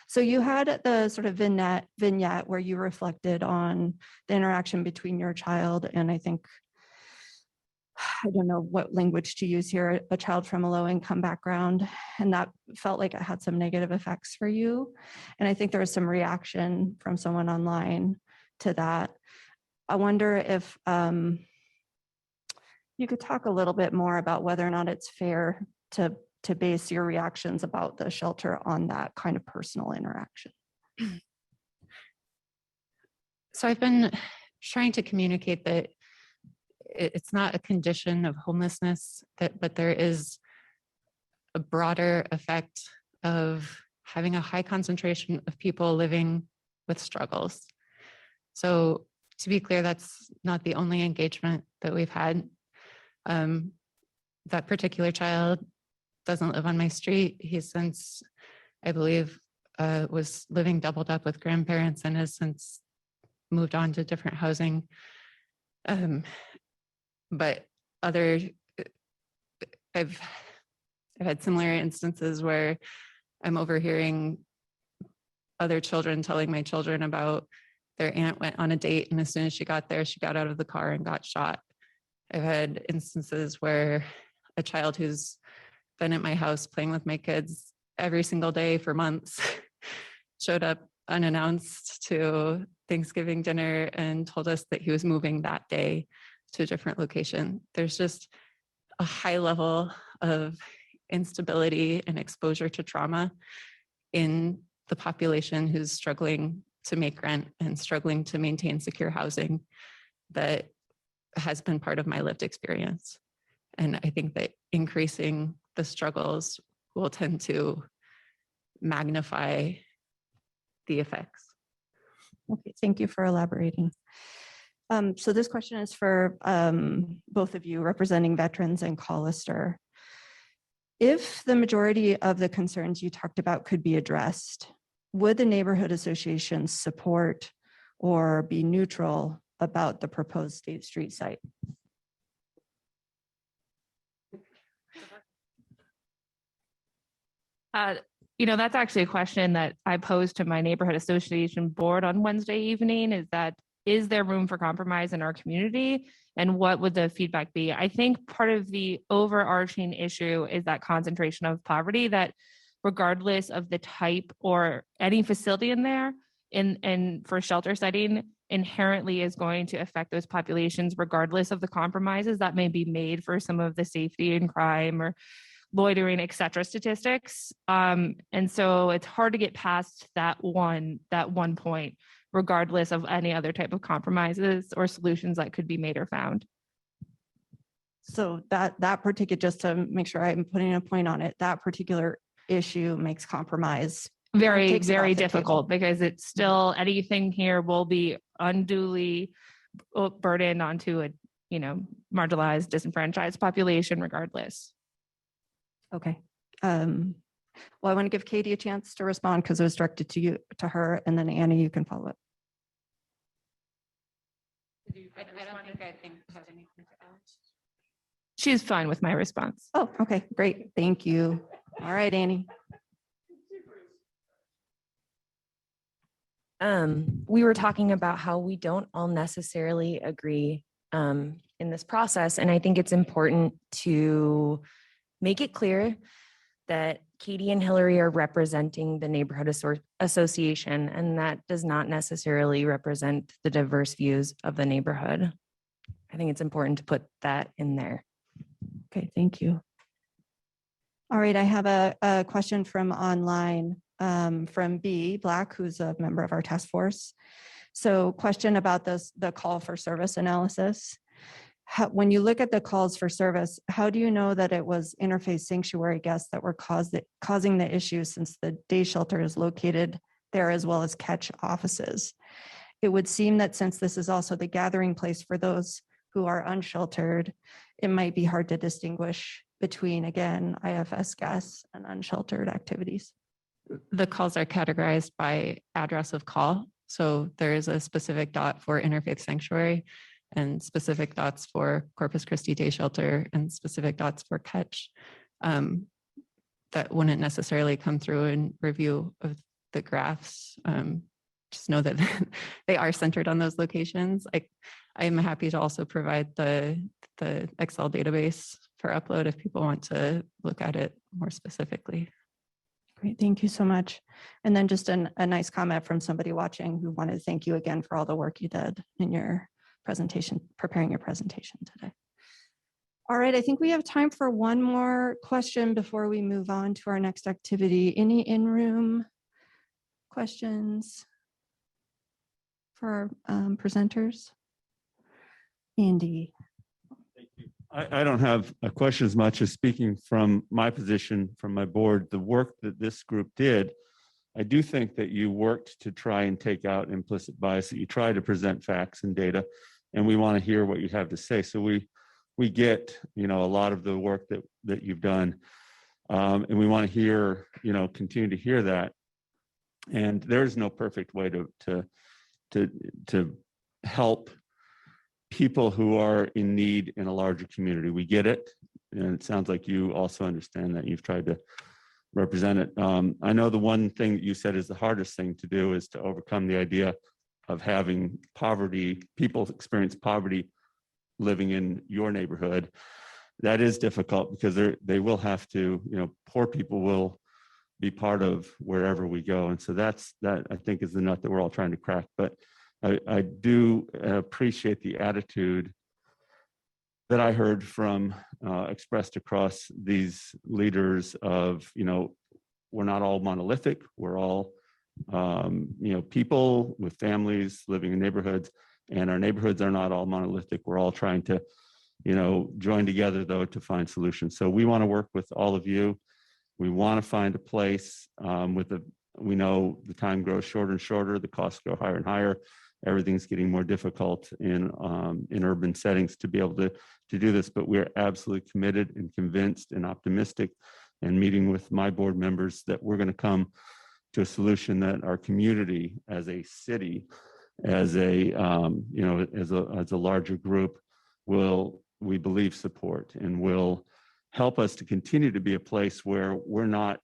So you had the sort of vignette where you reflected on the interaction between your child and I don't know what language to use here, a child from a low income background. And that felt like it had some negative effects for you. And I think there was some reaction from someone online to that. I wonder if you could talk a little bit more about whether or not it's fair to base your reactions about the shelter on that kind of personal interaction. So I've been trying to communicate that it's not a condition of homelessness, but there is a broader effect of having a high concentration of people living with struggles. So to be clear, that's not the only engagement that we've had. That particular child doesn't live on my street. He's since, I believe, was living doubled up with grandparents and has since moved on to different housing. But I've had similar instances where I'm overhearing other children telling my children about their aunt went on a date, and as soon as she got there, she got out of the car and got shot. I've had instances where a child who's been at my house playing with my kids every single day for months showed up unannounced to Thanksgiving dinner and told us that he was moving that day to a different location. There's just a high level of instability and exposure to trauma in the population who's struggling to make rent and struggling to maintain secure housing that has been part of my lived experience. And I think that increasing the struggles will tend to magnify the effects. Okay, thank you for elaborating. So this question is for both of you representing veterans and Collister. If the majority of the concerns you talked about could be addressed, would the neighborhood associations support or be neutral about the proposed State Street site? That's actually a question that I posed to my neighborhood association board on Wednesday evening, is there room for compromise in our community? And what would the feedback be? I think part of the overarching issue is that concentration of poverty, that regardless of the type or any facility in there, and for shelter setting, inherently is going to affect those populations regardless of the compromises that may be made for some of the safety and crime or loitering, et cetera, statistics. And so it's hard to get past that one point, regardless of any other type of compromises or solutions that could be made or found. So that particular, just to make sure I'm putting a point on it, that particular issue makes compromise Very, takes it very off the difficult because it's still anything here will be unduly burdened onto a, marginalized, disenfranchised population regardless. Okay. Well, I want to give Katie a chance to respond because it was directed to her, and then Annie, you can follow up. I don't think I have anything to add. She's fine with my response. Oh, okay, great. Thank you. All right, Annie. We were talking about how we don't all necessarily agree in this process. And I think it's important to make it clear that Katie and Hilary are representing the neighborhood association, and that does not necessarily represent the diverse views of the neighborhood. I think it's important to put that in there. Okay, thank you. All right, I have a question from online from B Black, who's a member of our task force. So question about the call for service analysis. When you look at the calls for service, how do you know that it was interfaith sanctuary guests that were causing the issue, since the day shelter is located there as well as catch offices? It would seem that since this is also the gathering place for those who are unsheltered, it might be hard to distinguish between, again, IFS guests and unsheltered activities. The calls are categorized by address of call. So there is a specific dot for Interfaith Sanctuary and specific dots for Corpus Christi Day Shelter and specific dots for Catch. That wouldn't necessarily come through in review of the graphs. Just know that they are centered on those locations. I'm happy to also provide the Excel database for upload if people want to look at it more specifically. Great, thank you so much. And then just a nice comment from somebody watching who wanted to thank you again for all the work you did in your presentation, preparing your presentation today. All right, I think we have time for one more question before we move on to our next activity. Any in-room questions for our presenters? Andy. I don't have a question as much as speaking from my position, from my board, the work that this group did. I do think that you worked to try and take out implicit bias, that you try to present facts and data, and we want to hear what you have to say. So we get, a lot of the work that you've done, and we want to hear, continue to hear that. And there's no perfect way to help people who are in need in a larger community. We get it. And it sounds like you also understand that you've tried to represent it. I know the one thing that you said is the hardest thing to do is to overcome the idea of having poverty, people experience poverty living in your neighborhood. That is difficult because they will have to, poor people will be part of wherever we go. And so that I think is the nut that we're all trying to crack. But I do appreciate the attitude that I heard from expressed across these leaders of, we're not all monolithic. We're all, people with families living in neighborhoods, and our neighborhoods are not all monolithic. We're all trying to, join together though to find solutions. So we want to work with all of you. We want to find a place we know the time grows shorter and shorter, the costs go higher and higher. Everything's getting more difficult in urban settings to be able to do this, but we're absolutely committed and convinced and optimistic, and meeting with my board members that we're going to come to a solution that our community as a city, as a larger group will, we believe, support and will help us to continue to be a place where we're not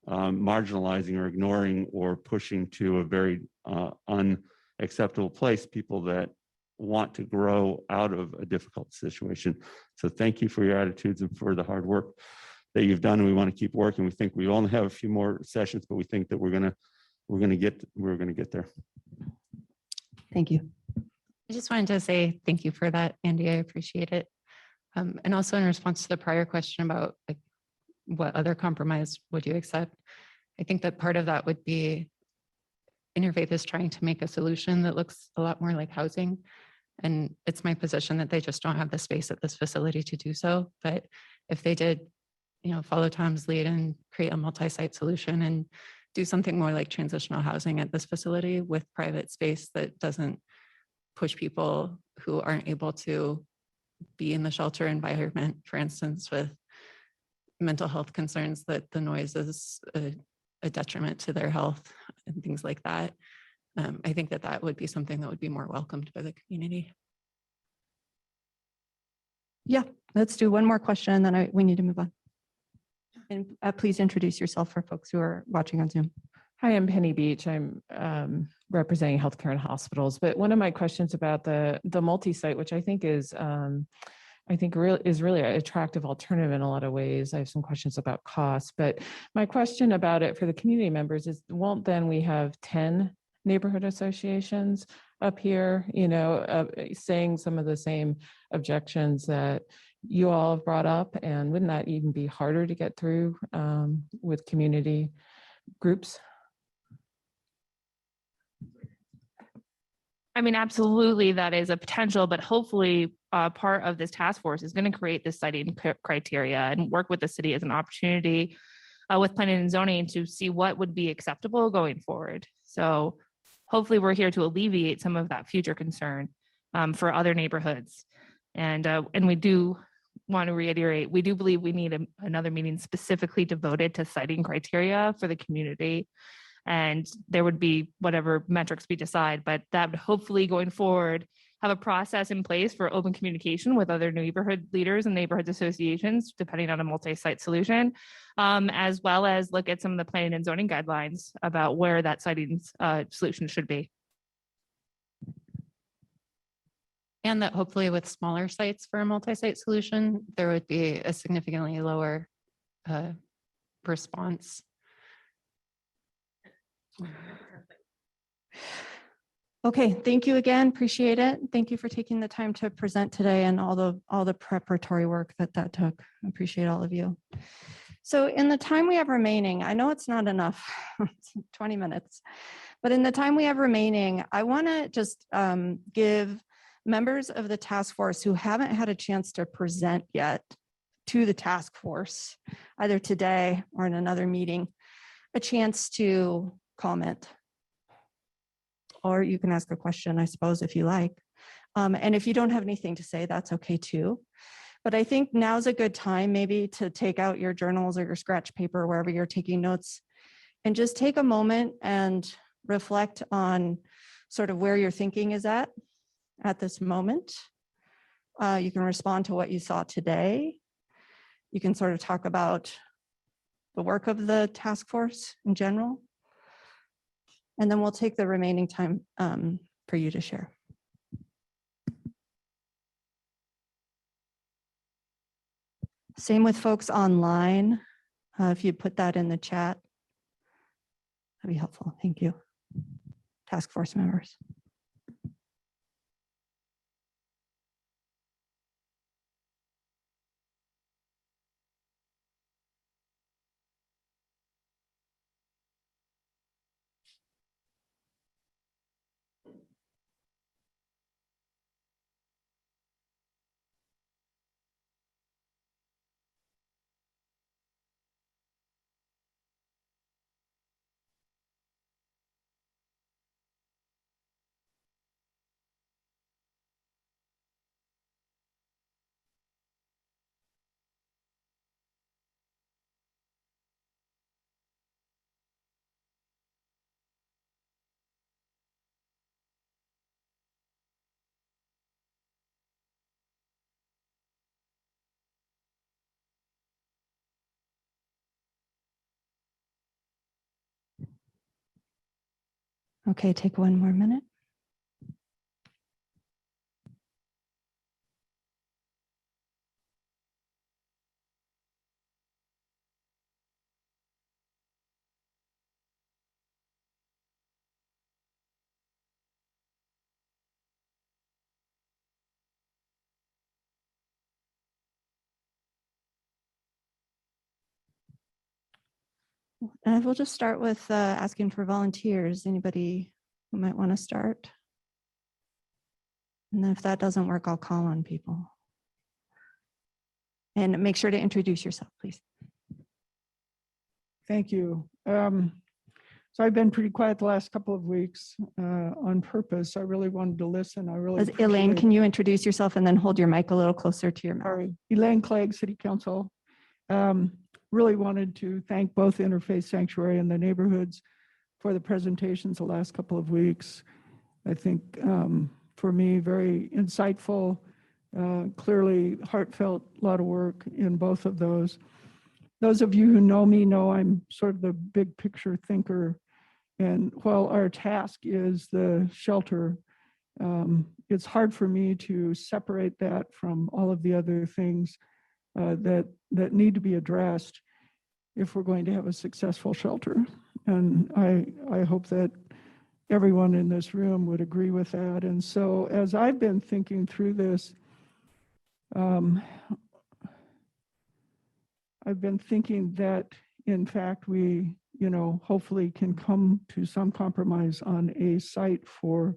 marginalizing or ignoring or pushing to a very unacceptable place people that want to grow out of a difficult situation. So thank you for your attitudes and for the hard work that you've done. And we want to keep working. We think we only have a few more sessions, but we think that we're gonna get there. Thank you. I just wanted to say thank you for that, Andy. I appreciate it. And also in response to the prior question about what other compromise would you accept? I think that part of that would be Interfaith is trying to make a solution that looks a lot more like housing. And it's my position that they just don't have the space at this facility to do so. But if they did, follow Tom's lead and create a multi-site solution and do something more like transitional housing at this facility with private space that doesn't push people who aren't able to be in the shelter environment, for instance, with mental health concerns that the noise is a detriment to their health and things like that. I think that that would be something that would be more welcomed by the community. Yeah, let's do one more question and then we need to move on. And please introduce yourself for folks who are watching on Zoom. Hi, I'm Penny Beach. I'm representing healthcare and hospitals. But one of my questions about the multi-site, which I think is really an attractive alternative in a lot of ways. I have some questions about cost, but my question about it for the community members is, won't then we have 10 neighborhood associations up here, saying some of the same objections that you all have brought up? And wouldn't that even be harder to get through with community groups? I mean, absolutely, that is a potential, but hopefully part of this task force is going to create this citing criteria and work with the city as an opportunity with planning and zoning to see what would be acceptable going forward. So hopefully we're here to alleviate some of that future concern for other neighborhoods. And we do want to reiterate, we do believe we need another meeting specifically devoted to citing criteria for the community. And there would be whatever metrics we decide, but that would hopefully going forward have a process in place for open communication with other neighborhood leaders and neighborhood associations, depending on a multi-site solution, as well as look at some of the planning and zoning guidelines about where that citing solution should be. And that hopefully with smaller sites for a multi-site solution, there would be a significantly lower response. Okay, thank you again. Appreciate it. Thank you for taking the time to present today and all the preparatory work that took. I appreciate all of you. So in the time we have remaining, I know it's not enough, it's 20 minutes, but in the time we have remaining, I want to just give members of the task force who haven't had a chance to present yet to the task force, either today or in another meeting, a chance to comment. Or you can ask a question, I suppose, if you like. And if you don't have anything to say, that's okay too. But I think now's a good time maybe to take out your journals or your scratch paper, wherever you're taking notes, and just take a moment and reflect on sort of where your thinking is at this moment. You can respond to what you saw today. You can sort of talk about the work of the task force in general. And then we'll take the remaining time for you to share. Same with folks online. If you put that in the chat, that'd be helpful. Thank you. Task force members. Okay, take one more minute. And we'll just start with asking for volunteers. Anybody who might want to start? And then if that doesn't work, I'll call on people. And make sure to introduce yourself, please. Thank you. So I've been pretty quiet the last couple of weeks on purpose. I really wanted to listen. I really Elaine, appreciate- can you introduce yourself and then hold your mic a little closer to your mouth? Sorry, Elaine Clegg, City Council. Really wanted to thank both Interfaith Sanctuary and the neighborhoods for the presentations the last couple of weeks. I think for me, very insightful, clearly heartfelt, a lot of work in both of those. Those of you who know me know I'm sort of the big picture thinker. And while our task is the shelter, it's hard for me to separate that from all of the other things that need to be addressed if we're going to have a successful shelter. And I hope that everyone in this room would agree with that. And so as I've been thinking through this, I've been thinking that, in fact, we, hopefully can come to some compromise on a site for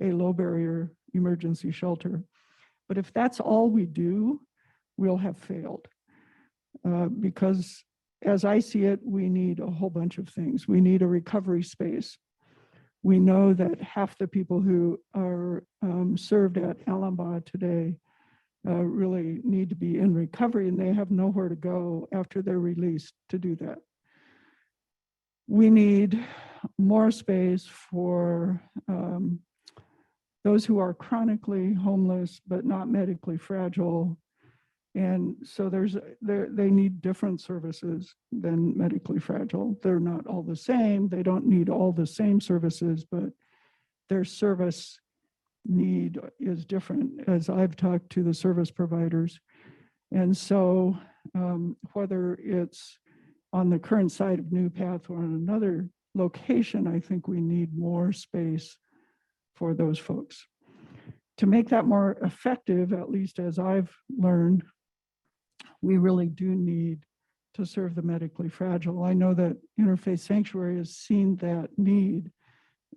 a low barrier emergency shelter. But if that's all we do, we'll have failed. Because as I see it, we need a whole bunch of things. We need a recovery space. We know that half the people who are served at Alamba today really need to be in recovery, and they have nowhere to go after they're released to do that. We need more space for those who are chronically homeless but not medically fragile. And so they need different services than medically fragile. They're not all the same. They don't need all the same services, but their service need is different as I've talked to the service providers. And so whether it's on the current site of New Path or on another location, I think we need more space for those folks. To make that more effective, at least as I've learned, we really do need to serve the medically fragile. I know that Interfaith Sanctuary has seen that need,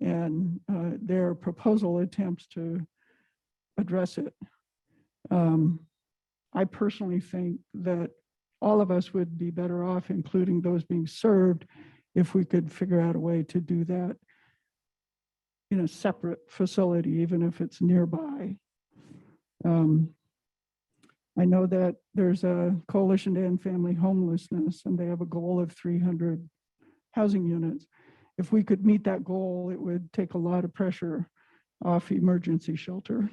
and their proposal attempts to address it. I personally think that all of us would be better off, including those being served, if we could figure out a way to do that in a separate facility, even if it's nearby. I know that there's a Coalition to End Family Homelessness, and they have a goal of 300 housing units. If we could meet that goal, it would take a lot of pressure off emergency shelter.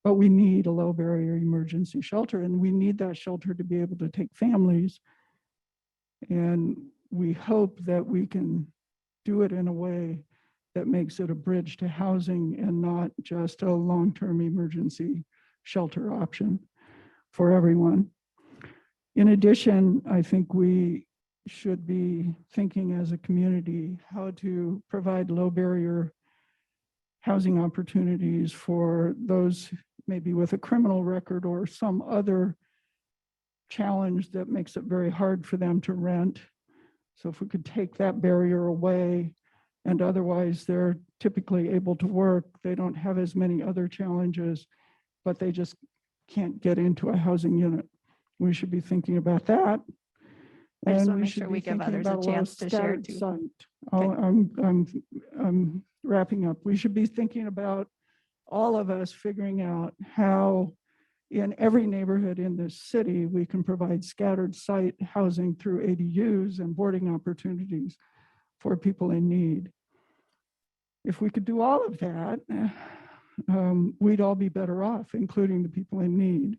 But we need a low barrier emergency shelter, and we need that shelter to be able to take families. And we hope that we can do it in a way that makes it a bridge to housing and not just a long-term emergency shelter option for everyone. In addition, I think we should be thinking as a community how to provide low barrier housing opportunities for those maybe with a criminal record or some other challenge that makes it very hard for them to rent. So if we could take that barrier away, and otherwise they're typically able to work, they don't have as many other challenges, but they just can't get into a housing unit. We should be thinking about that. I just And wanna make should sure be we give thinking others a about low chance to share scattered too. site. Okay. I'm wrapping up. We should be thinking about all of us figuring out how in every neighborhood in this city, we can provide scattered site housing through ADUs and boarding opportunities for people in need. If we could do all of that, we'd all be better off, including the people in need.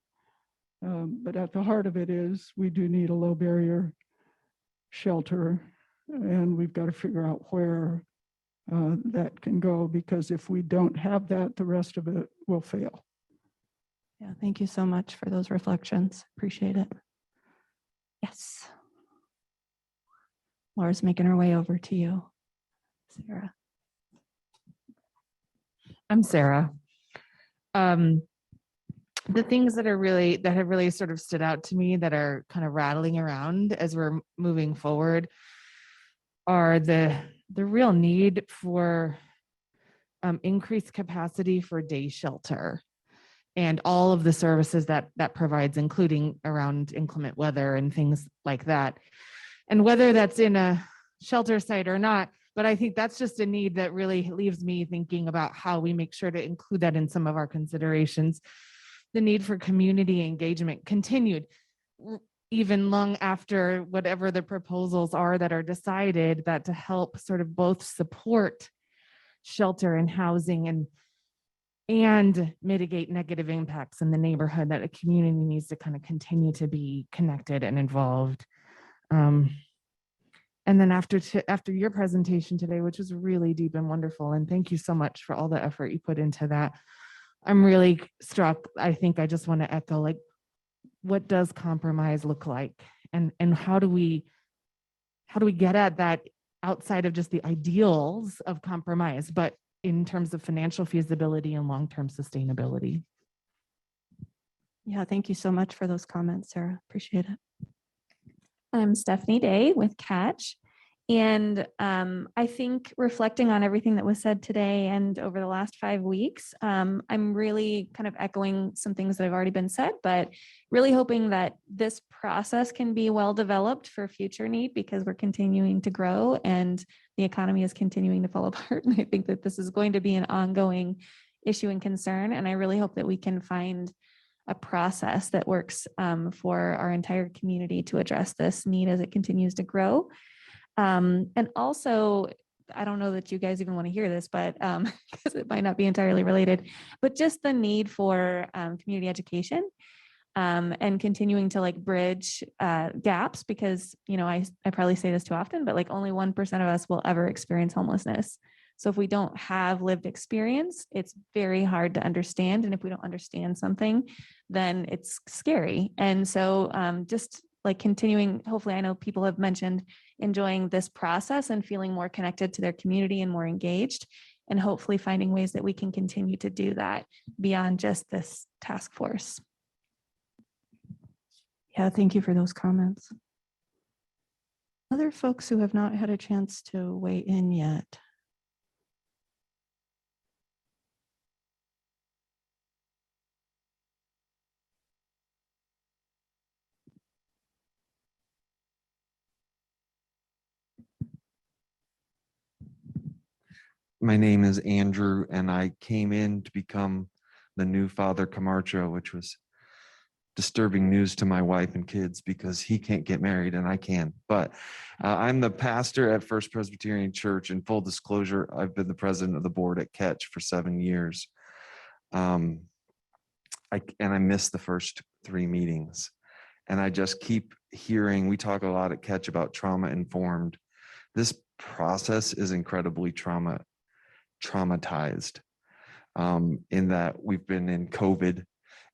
But at the heart of it is we do need a low barrier shelter, and we've got to figure out where that can go, because if we don't have that, the rest of it will fail. Yeah, thank you so much for those reflections. Appreciate it. Yes. Laura's making her way over to you. Sarah. I'm Sarah. the things that have really sort of stood out to me that are kind of rattling around as we're moving forward are the real need for increased capacity for day shelter and all of the services that provides, including around inclement weather and things like that. And whether that's in a shelter site or not, but I think that's just a need that really leaves me thinking about how we make sure to include that in some of our considerations. The need for community engagement continued even long after whatever the proposals are that are decided, that to help sort of both support shelter and housing and mitigate negative impacts in the neighborhood, that a community needs to kind of continue to be connected and involved. And then after your presentation today, which was really deep and wonderful, and thank you so much for all the effort you put into that, I'm really struck. I think I just want to echo, like, what does compromise look like? And how do we get at that outside of just the ideals of compromise, but in terms of financial feasibility and long-term sustainability? Yeah, thank you so much for those comments, Sarah. Appreciate it. I'm Stephanie Day with Catch. And I think reflecting on everything that was said today and over the last 5 weeks, I'm really kind of echoing some things that have already been said, but really hoping that this process can be well developed for future need, because we're continuing to grow and the economy is continuing to fall apart. And I think that this is going to be an ongoing issue and concern. And I really hope that we can find a process that works for our entire community to address this need as it continues to grow. And also, I don't know that you guys even want to hear this, but because it might not be entirely related, but just the need for community education and continuing to like bridge gaps, because, you know, I probably say this too often, but like only 1% of us will ever experience homelessness. So if we don't have lived experience, it's very hard to understand. And if we don't understand something, then it's scary. And so just like continuing, hopefully, I know people have mentioned enjoying this process and feeling more connected to their community and more engaged, and hopefully finding ways that we can continue to do that beyond just this task force. Yeah, thank you for those comments. Other folks who have not had a chance to weigh in yet. My name is Andrew, and I came in to become the new Father Camacho, which was disturbing news to my wife and kids because he can't get married and I can. But I'm the pastor at First Presbyterian Church. In full disclosure, I've been the president of the board at Catch for 7 years. I missed the first 3 meetings. And I just keep hearing, we talk a lot at Catch about trauma informed. This process is incredibly traumatized in that we've been in COVID.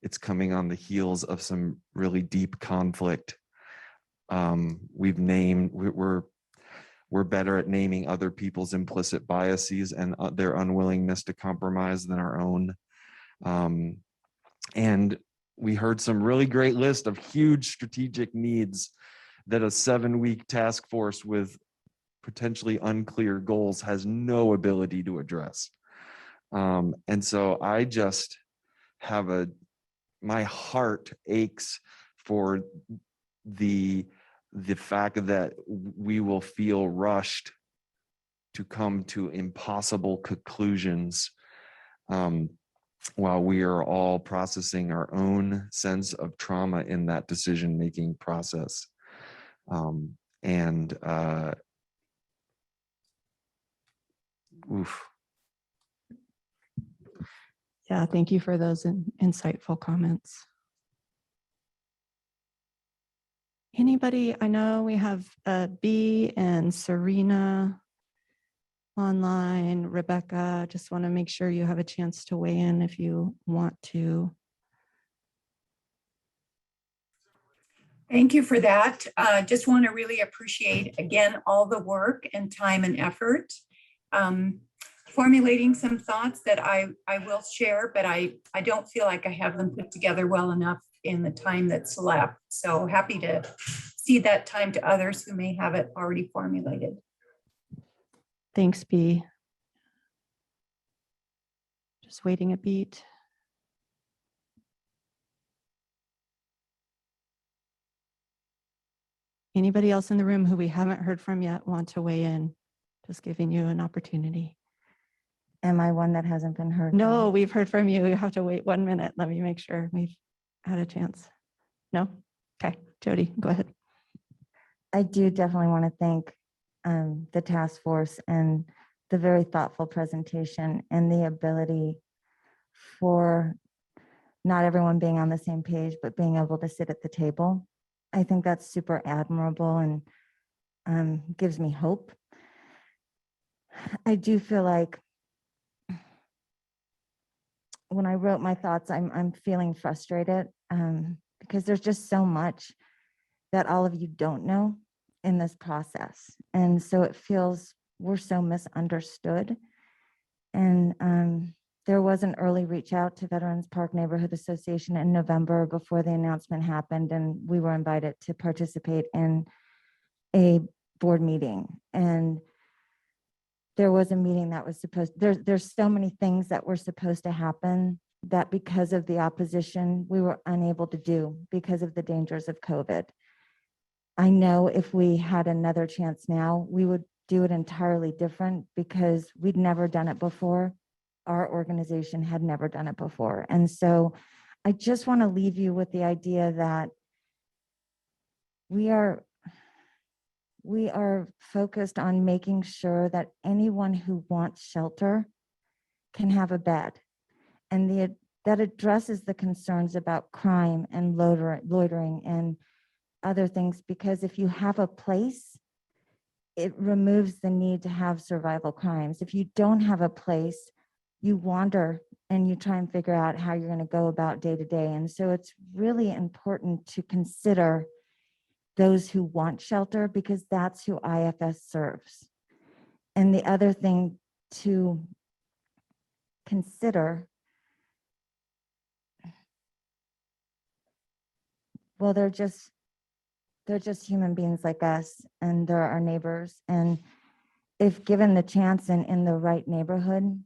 It's coming on the heels of some really deep conflict. We're better at naming other people's implicit biases and their unwillingness to compromise than our own. And we heard some really great list of huge strategic needs that a 7-week task force with potentially unclear goals has no ability to address. And so I just have my heart aches for the fact that we will feel rushed to come to impossible conclusions while we are all processing our own sense of trauma in that decision-making process. Oof. Yeah, thank you for those insightful comments. Anybody? I know we have B and Serena online. Rebecca, just want to make sure you have a chance to weigh in if you want to. Thank you for that. Just want to really appreciate, again, all the work and time and effort. For formulating some thoughts that I will share, but I don't feel like I have them put together well enough in the time that's left. So happy to cede that time to others who may have it already formulated. Thanks, B. Just waiting a beat. Anybody else in the room who we haven't heard from yet want to weigh in? Just giving you an opportunity. Am I one that hasn't been heard? No, from? we've heard from you. You have to wait 1 minute. Let me make sure we've had a chance. No? Okay, Jody, go ahead. I do definitely want to thank the task force and the very thoughtful presentation and the ability for not everyone being on the same page, but being able to sit at the table. I think that's super admirable and gives me hope. I do feel like when I wrote my thoughts, I'm feeling frustrated because there's just so much that all of you don't know in this process. And so it feels we're so misunderstood. And there was an early reach out to Veterans Park Neighborhood Association in November before the announcement happened, and we were invited to participate in a board meeting. And there was a meeting that was supposed, there's so many things that were supposed to happen that because of the opposition, we were unable to do because of the dangers of COVID. I know if we had another chance now, we would do it entirely different because we'd never done it before. Our organization had never done it before. And so I just want to leave you with the idea that we are focused on making sure that anyone who wants shelter can have a bed. And that addresses the concerns about crime and loitering and other things, because if you have a place, it removes the need to have survival crimes. If you don't have a place, you wander and you try and figure out how you're going to go about day to day. And so it's really important to consider those who want shelter, because that's who IFS serves. And the other thing to consider, well, they're just human beings like us, and they're our neighbors. And if given the chance and in the right neighborhood,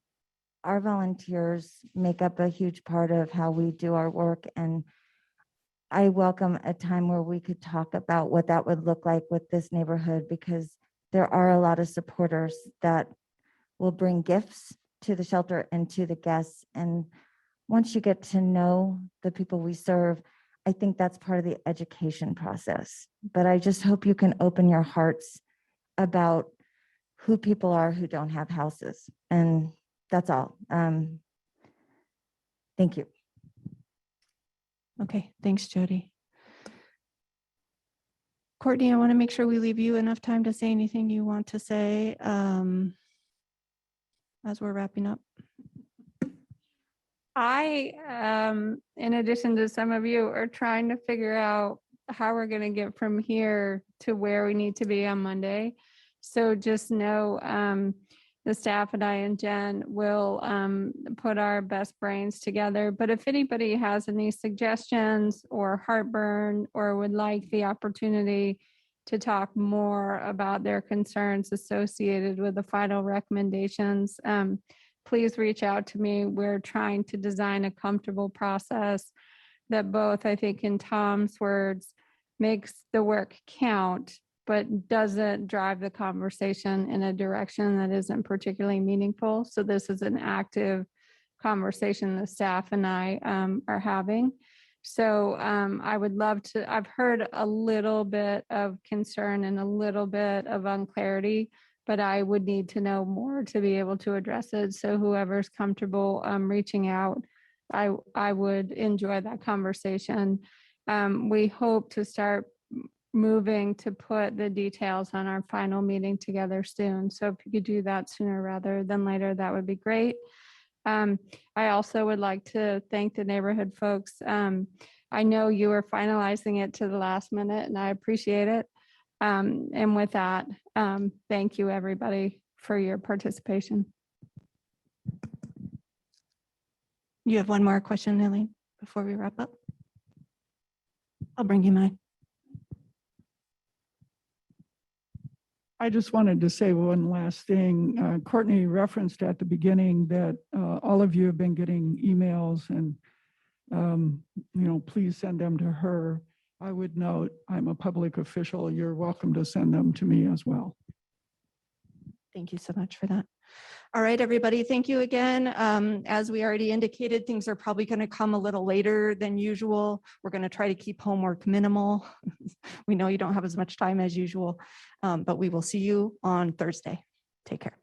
our volunteers make up a huge part of how we do our work. And I welcome a time where we could talk about what that would look like with this neighborhood, because there are a lot of supporters that will bring gifts to the shelter and to the guests. And once you get to know the people we serve, I think that's part of the education process. But I just hope you can open your hearts about who people are who don't have houses. And that's all. Thank you. Okay, thanks, Jody. Courtney, I want to make sure we leave you enough time to say anything you want to say as we're wrapping up. In addition to some of you, are trying to figure out how we're going to get from here to where we need to be on Monday. So just know the staff and I and Jen will put our best brains together. But if anybody has any suggestions or heartburn or would like the opportunity to talk more about their concerns associated with the final recommendations, please reach out to me. We're trying to design a comfortable process that both, I think in Tom's words, makes the work count, but doesn't drive the conversation in a direction that isn't particularly meaningful. So this is an active conversation the staff and I are having. So I would love to, I've heard a little bit of concern and a little bit of unclarity, but I would need to know more to be able to address it. So whoever's comfortable reaching out, I would enjoy that conversation. We hope to start moving to put the details on our final meeting together soon. So if you could do that sooner rather than later, that would be great. I also would like to thank the neighborhood folks. I know you were finalizing it to the last minute, and I appreciate it. And with that, thank you everybody for your participation. You have one more question, Hilary, before we wrap up? I'll bring you mine. I just wanted to say one last thing. Courtney referenced at the beginning that all of you have been getting emails and, please send them to her. I would note, I'm a public official. You're welcome to send them to me as well. Thank you so much for that. All right, everybody, thank you again. As we already indicated, things are probably going to come a little later than usual. We're going to try to keep homework minimal. We know you don't have as much time as usual, but we will see you on Thursday. Take care.